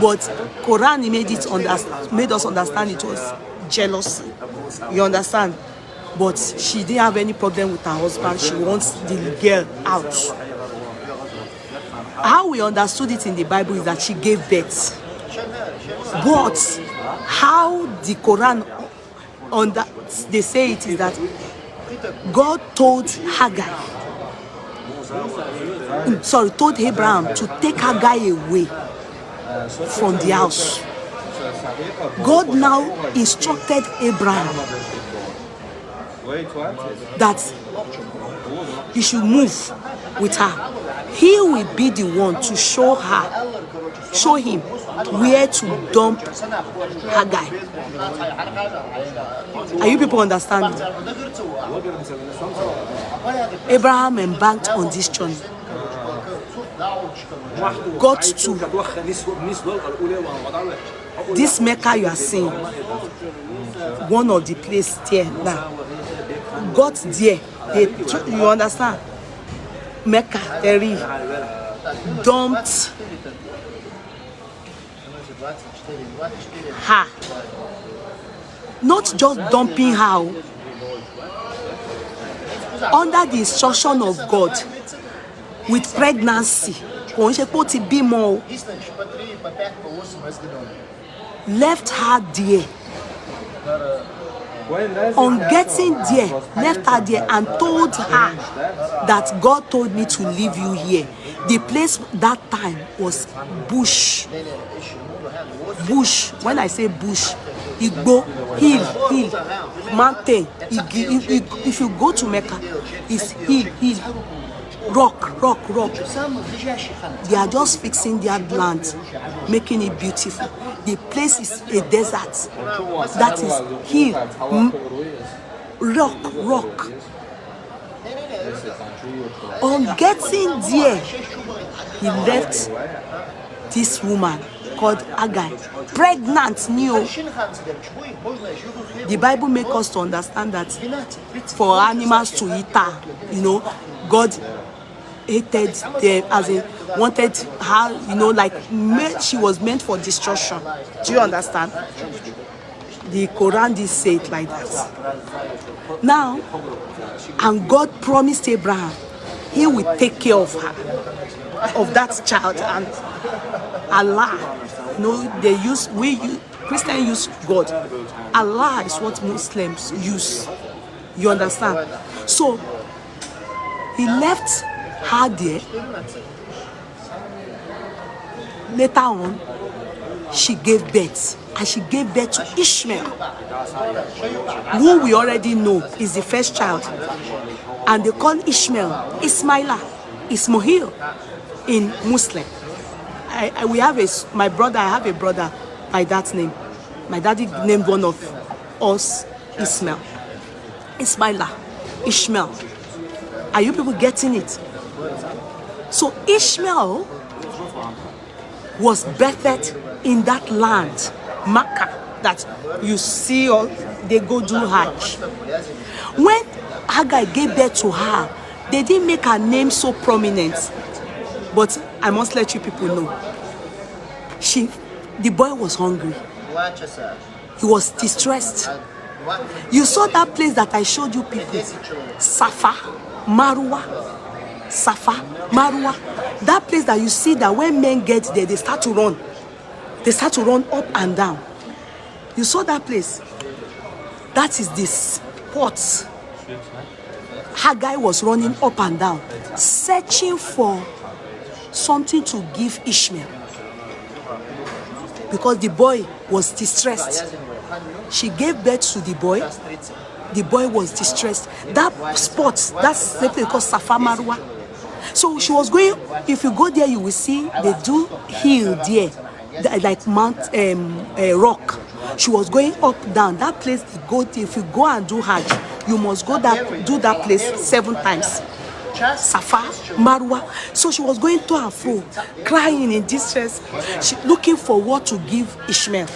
But Quran made us understand it was jealousy. You understand? But she didn't have any problem with her husband. She wants the girl out. How we understood it in the Bible is that she gave birth. But how the Quran they say it is that God told told Abraham to take Haggai away from the house. God now instructed Abraham that he should move with her. He will be the one to show him where to dump Haggai. Are you people understanding? Abraham embarked on this journey. Got to this Mecca you are seeing, one of the places there now. Got there, you understand? Mecca, dumped her. Not just dumping her, under the instruction of God, with pregnancy. Left her there. On getting there, left her there and told her that God told me to leave you here. The place that time was bush. Bush. When I say bush, Igbo, hill, mountain. If you go to Mecca, it's hill, rock. They are just fixing their land, making it beautiful. The place is a desert. That is hill, rock. On getting there, he left this woman called Haggai, pregnant, new. The Bible makes us to understand that for animals to eat her, God hated them, as in wanted her, she was meant for destruction. Do you understand? The Quran did say it like that. Now, and God promised Abraham he will take care of her, of that child, and Allah. Christians use God. Allah is what Muslims use. You understand? So he left her there. Later on, she gave birth, and she gave birth to Ishmael, who we already know is the first child. And they call Ishmael Ismaila, Ismail in Muslim. I have a brother by that name. My daddy named one of us Ismail. Ismaila, Ishmael. Are you people getting it? So Ishmael was birthed in that land, Makkah, that you see all they go do Hajj. When Hagar gave birth to her, they didn't make her name so prominent. But I must let you people know, the boy was hungry. He was distressed. You saw that place that I showed you people, Safa, Marwa. That place that you see that when men get there, they start to run. They start to run up and down. You saw that place. That is the spot Hagar was running up and down, searching for something to give Ishmael. Because the boy was distressed. She gave birth to the boy. The boy was distressed. That spot, that's the place called Safa Marwa. So she was going, if you go there, you will see they do hill there, like Mount Rock. She was going up, down. That place, if you go and do Hajj, you must do that place 7 times. Safa, Marwa. So she was going to and fro, crying in distress, looking for what to give Ishmael.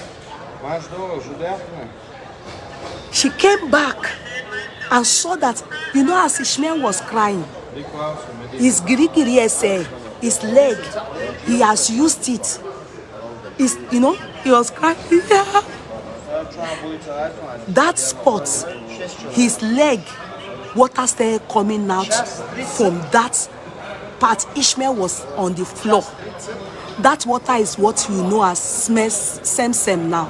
She came back and saw that, as Ishmael was crying, his his leg, he has used it. He was crying. Yeah. That spot, his leg, water started coming out from that part. Ishmael was on the floor. That water is what you know as Sem now.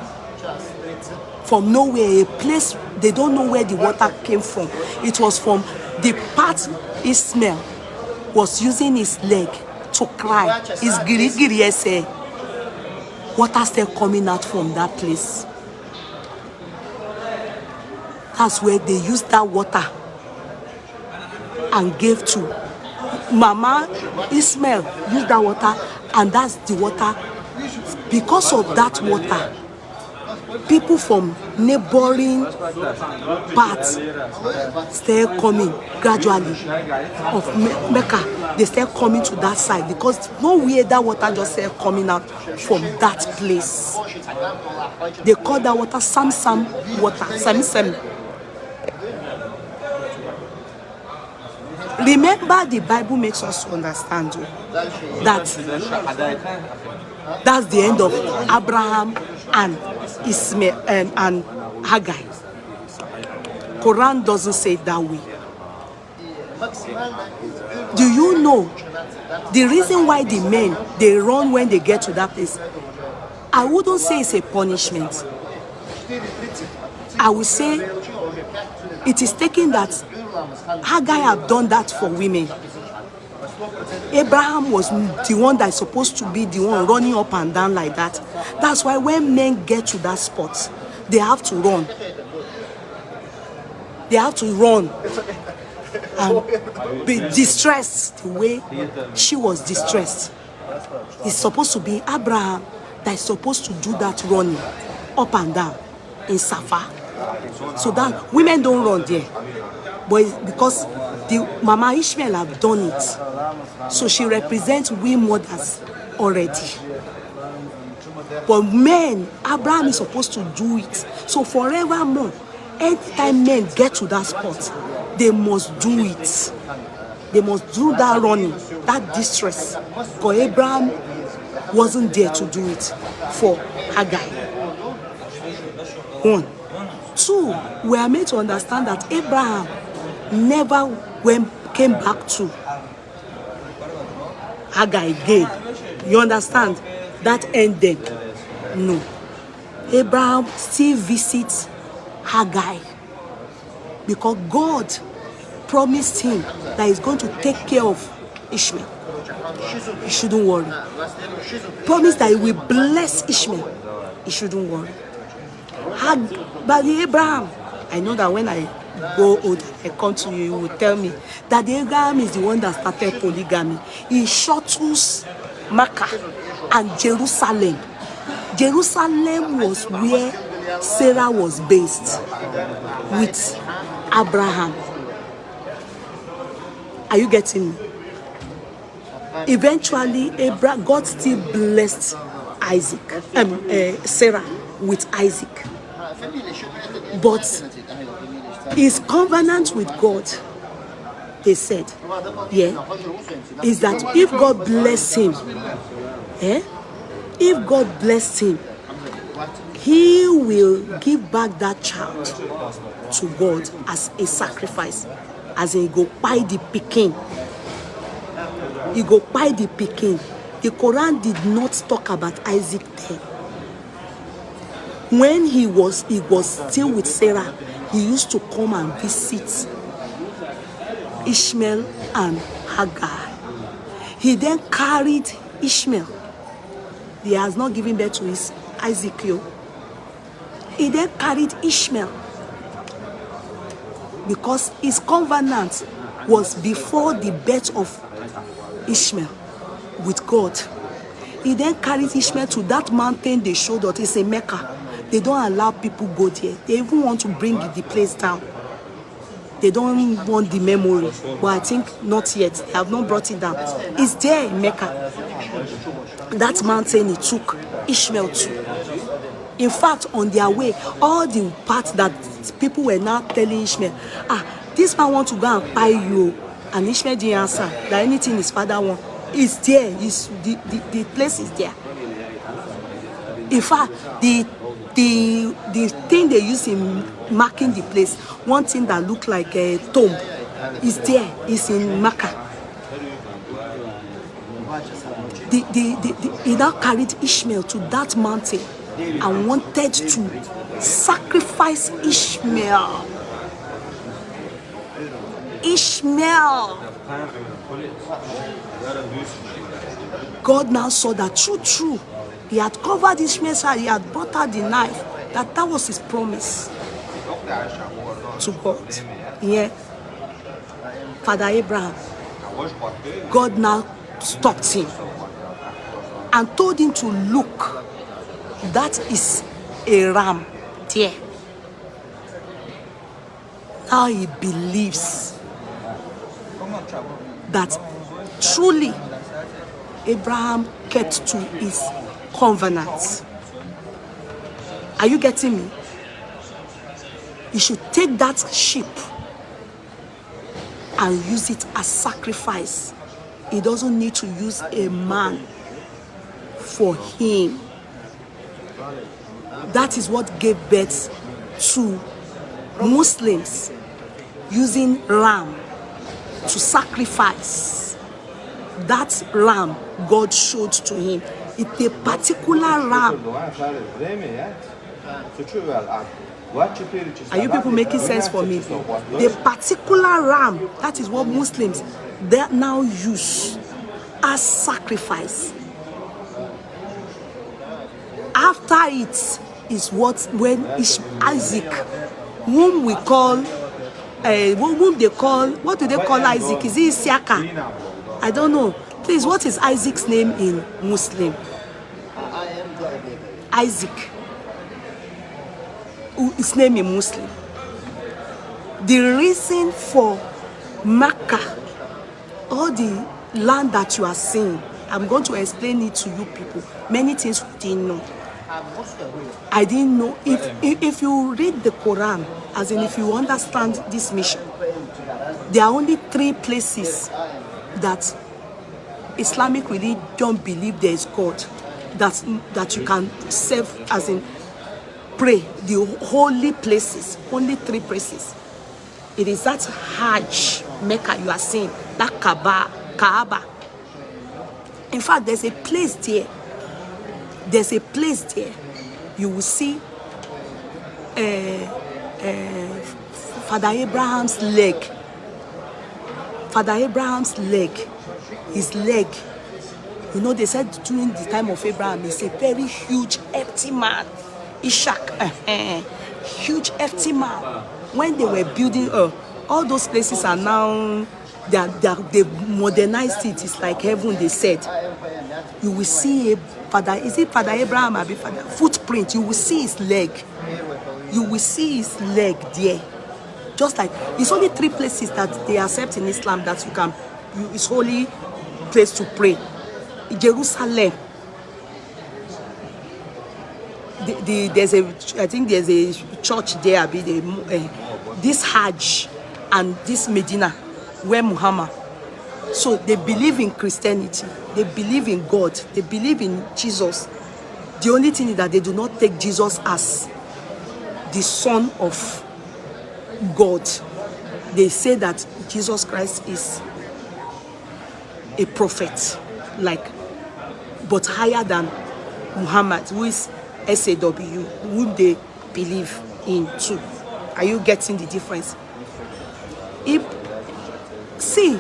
From nowhere, a place, they don't know where the water came from. It was from the part Ishmael was using his leg to cry. His giri water started coming out from that place. That's where they used that water and gave to Mama Ishmael. Used that water, and that's the water. Because of that water, people from neighboring parts started coming gradually of Mecca. They started coming to that side because nowhere that water just started coming out from that place. They call that water Sam water. Sam. Remember, the Bible makes us understand that that's the end of Abraham and Ishmael and Hagar. Quran doesn't say it that way. Do you know the reason why the men, they run when they get to that place? I wouldn't say it's a punishment. I would say it is taken that Hagar have done that for women. Abraham was the one that's supposed to be the one running up and down like that. That's why when men get to that spot, they have to run. They have to run and be distressed the way she was distressed. It's supposed to be Abraham that is supposed to do that running up and down in Safa. So that women don't run there. But it's because the Mama Ishmael have done it. So she represents we mothers already. But men, Abraham is supposed to do it. So forevermore, anytime men get to that spot, they must do it. They must do that running, that distress. Because Abraham wasn't there to do it for Hagar. 1. 2, we are made to understand that Abraham never came back to Hagar again. You understand? That ended. No. Abraham still visits Hagar because God promised him that he's going to take care of Ishmael. He shouldn't worry. Promised that he will bless Ishmael. He shouldn't worry. But Abraham, I know that when I go old, I come to you, you will tell me that Abraham is the one that started polygamy. He shuttles Mecca and Jerusalem. Jerusalem was where Sarah was based with Abraham. Are you getting me? Eventually, God still blessed Sarah with Isaac. But his covenant with God, they said, is that if God bless him, if God bless him, he will give back that child to God as a sacrifice, as in go buy the pikin. He go buy the pikin. The Quran did not talk about Isaac there. When he was still with Sarah, he used to come and visit Ishmael and Hagar. He then carried Ishmael. He has not given birth to his Isaac. He then carried Ishmael because his covenant was before the birth of Ishmael with God. He then carried Ishmael to that mountain they showed us. It's in Mecca. They don't allow people go there. They even want to bring the place down. They don't want the memory. But I think not yet. They have not brought it down. It's there in Mecca. That mountain he took Ishmael to. In fact, on their way, all the parts that people were now telling Ishmael, this man wants to go and buy you. And Ishmael didn't answer that anything his father wants. It's there. The place is there. In fact, the thing they use in marking the place, one thing that looked like a tomb, is there. It's in Mecca. He now carried Ishmael to that mountain and wanted to sacrifice Ishmael. God now saw that true. He had covered Ishmael's heart. He had brought out the knife. That was his promise to God. Yeah. Father Abraham. God now stopped him and told him to look. That is a ram there. Now he believes that truly Abraham kept to his covenant. Are you getting me? You should take that sheep and use it as sacrifice. He doesn't need to use a man for him. That is what gave birth to Muslims using ram to sacrifice. That ram God showed to him. It's a particular ram. Are you people making sense for me? The particular ram, that is what Muslims they now use as sacrifice. After it is when Isaac, whom we call, whom they call, what do they call Isaac? Is it Isiaka? I don't know. Please, what is Isaac's name in Muslim? Isaac. His name in Muslim. The reason for Mecca, all the land that you are seeing, I'm going to explain it to you people. Many things we didn't know. I didn't know. If you read the Quran, as in if you understand this mission, there are only 3 places that Islamic really don't believe there is God, that you can serve, as in pray, the holy places. Only 3 places. It is that Hajj, Mecca you are seeing, that Kaaba. In fact, there's a place there. There's a place there. You will see Father Abraham's leg Father Abraham's leg, his leg, you know, they said during the time of Abraham, he's a very huge, hefty man. Ishak, huge, hefty man. When they were building all those places are now, they modernized it. It's like heaven, they said. You will see a Father, is it Father Abraham or Father? Footprint, you will see his leg. You will see his leg there. Just like, it's only 3 places that they accept in Islam that you can, it's holy place to pray. Jerusalem. There's I think there's a church there, this Hajj and this Medina, where Muhammad. So they believe in Christianity, they believe in God, they believe in Jesus. The only thing is that they do not take Jesus as the Son of God. They say that Jesus Christ is a prophet, but higher than Muhammad, who is SAW, whom they believe in too. Are you getting the difference? See,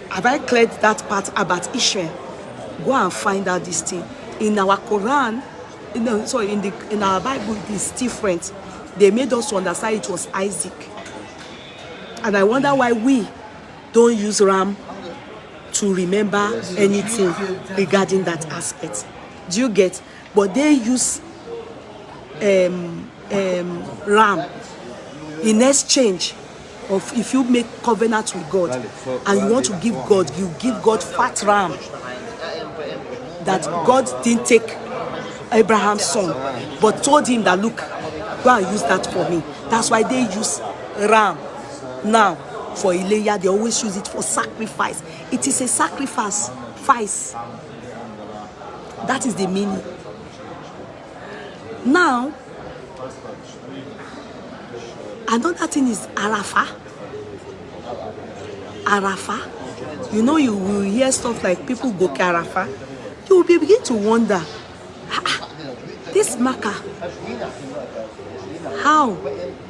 have I cleared that part about Israel? Go and find out this thing. In our Quran, in our Bible, it is different. They made us to understand it was Isaac. And I wonder why we don't use ram to remember anything regarding that aspect. Do you get? But they use ram in exchange of, if you make covenant with God and you want to give God, you give God fat ram that God didn't take Abraham's son, but told him that, look, go and use that for me. That's why they use ram now. For Ileya, they always use it for sacrifice. It is a sacrifice. That is the meaning. Now, another thing is Arafah. Arafah. You know, you will hear stuff like people go to Arafah. You will begin to wonder, this Makkah, how?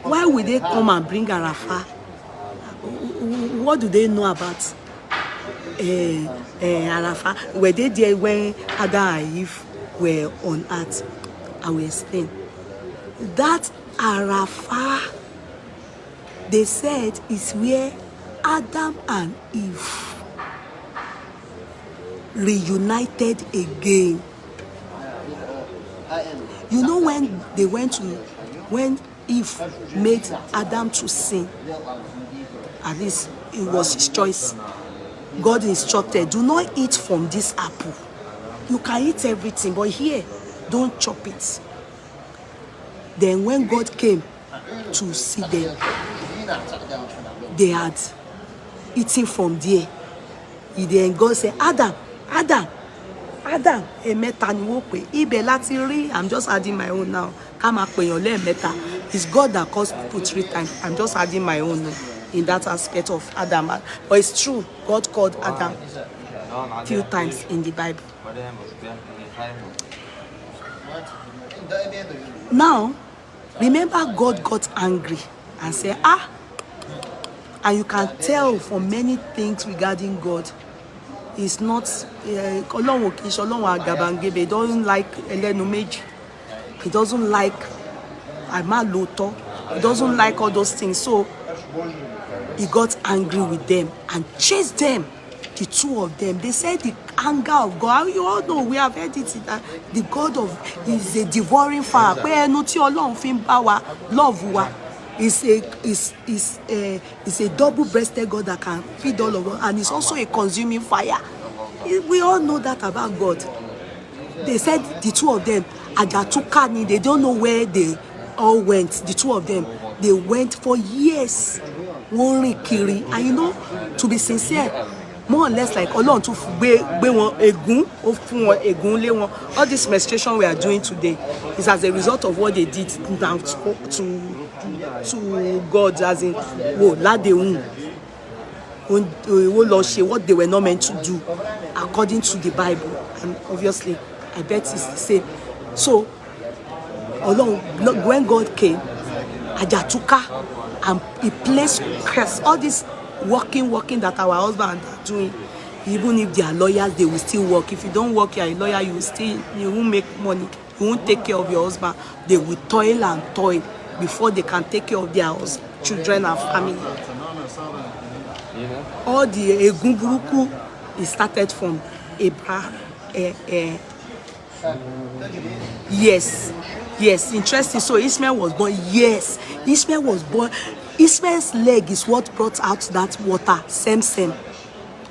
Why would they come and bring Arafah? What do they know about Arafah? Were they there when Adam and Eve were on earth? I will explain. That Arafah, they said, is where Adam and Eve reunited again. You know, when Eve made Adam to sin, at least it was his choice. God instructed, do not eat from this apple. You can eat everything, but here, don't chop it. Then when God came to see them, they had eaten from there. Then God said, Adam, I'm just adding my own now. It's God that calls people 3 times. I'm just adding my own now in that aspect of Adam. But it's true, God called Adam a few times in the Bible. Now, remember, God got angry and said, and you can tell from many things regarding God, it's not, he doesn't like Elenumeji, he doesn't like Amaloto, he doesn't like all those things. So he got angry with them and chased them, the 2 of them. They said the anger of God, you all know, we have heard it, that the God is a devouring fire. Love is a double-breasted God that can feed all of us, and it's also a consuming fire. We all know that about God. They said the 2 of them, Ajatukani, they don't know where they all went. The 2 of them, they went for years. Kiri. And you know, to be sincere, more or less like all this menstruation we are doing today is as a result of what they did now to God, as in what they were not meant to do according to the Bible. And obviously, I bet it's the same. So, when God came, Ajatuka, and he placed curse. All this working that our husband are doing, even if they are lawyers, they will still work. If you don't work, you are a lawyer, you won't make money, you won't take care of your husband. They will toil and toil before they can take care of their children and family. All the Egunburuku, it started from Abraham. Yes, interesting. So Ishmael was born. Yes, Ishmael was born. Ishmael's leg is what brought out that water, same.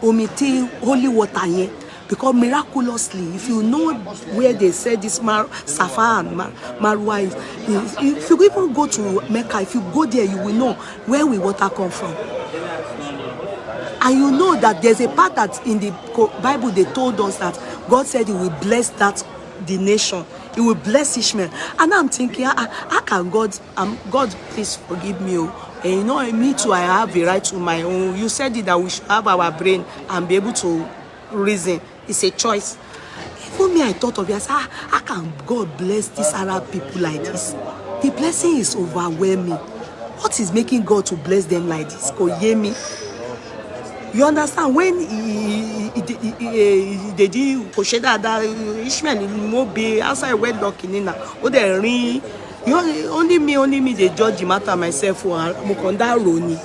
Omiti, holy water here. Because miraculously, if you know where they said this Safa and Marwa is, if you even go to Mecca, if you go there, you will know where will water come from. And you know that there's a part that in the Bible they told us that God said he will bless the nation. He will bless Ishmael. And I'm thinking, how can God, God, please forgive me. And you know, me too, I have a right to my own. You said it that we should have our brain and be able to reason. It's a choice. Even me, I thought of it. I said, how can God bless these Arab people like this? The blessing is overwhelming. What is making God to bless them like this? Koyemi. You understand? When they did that Ishmael mo be outside wedlock in na o dey rin only me they judge the matter myself for Mukonda Roni.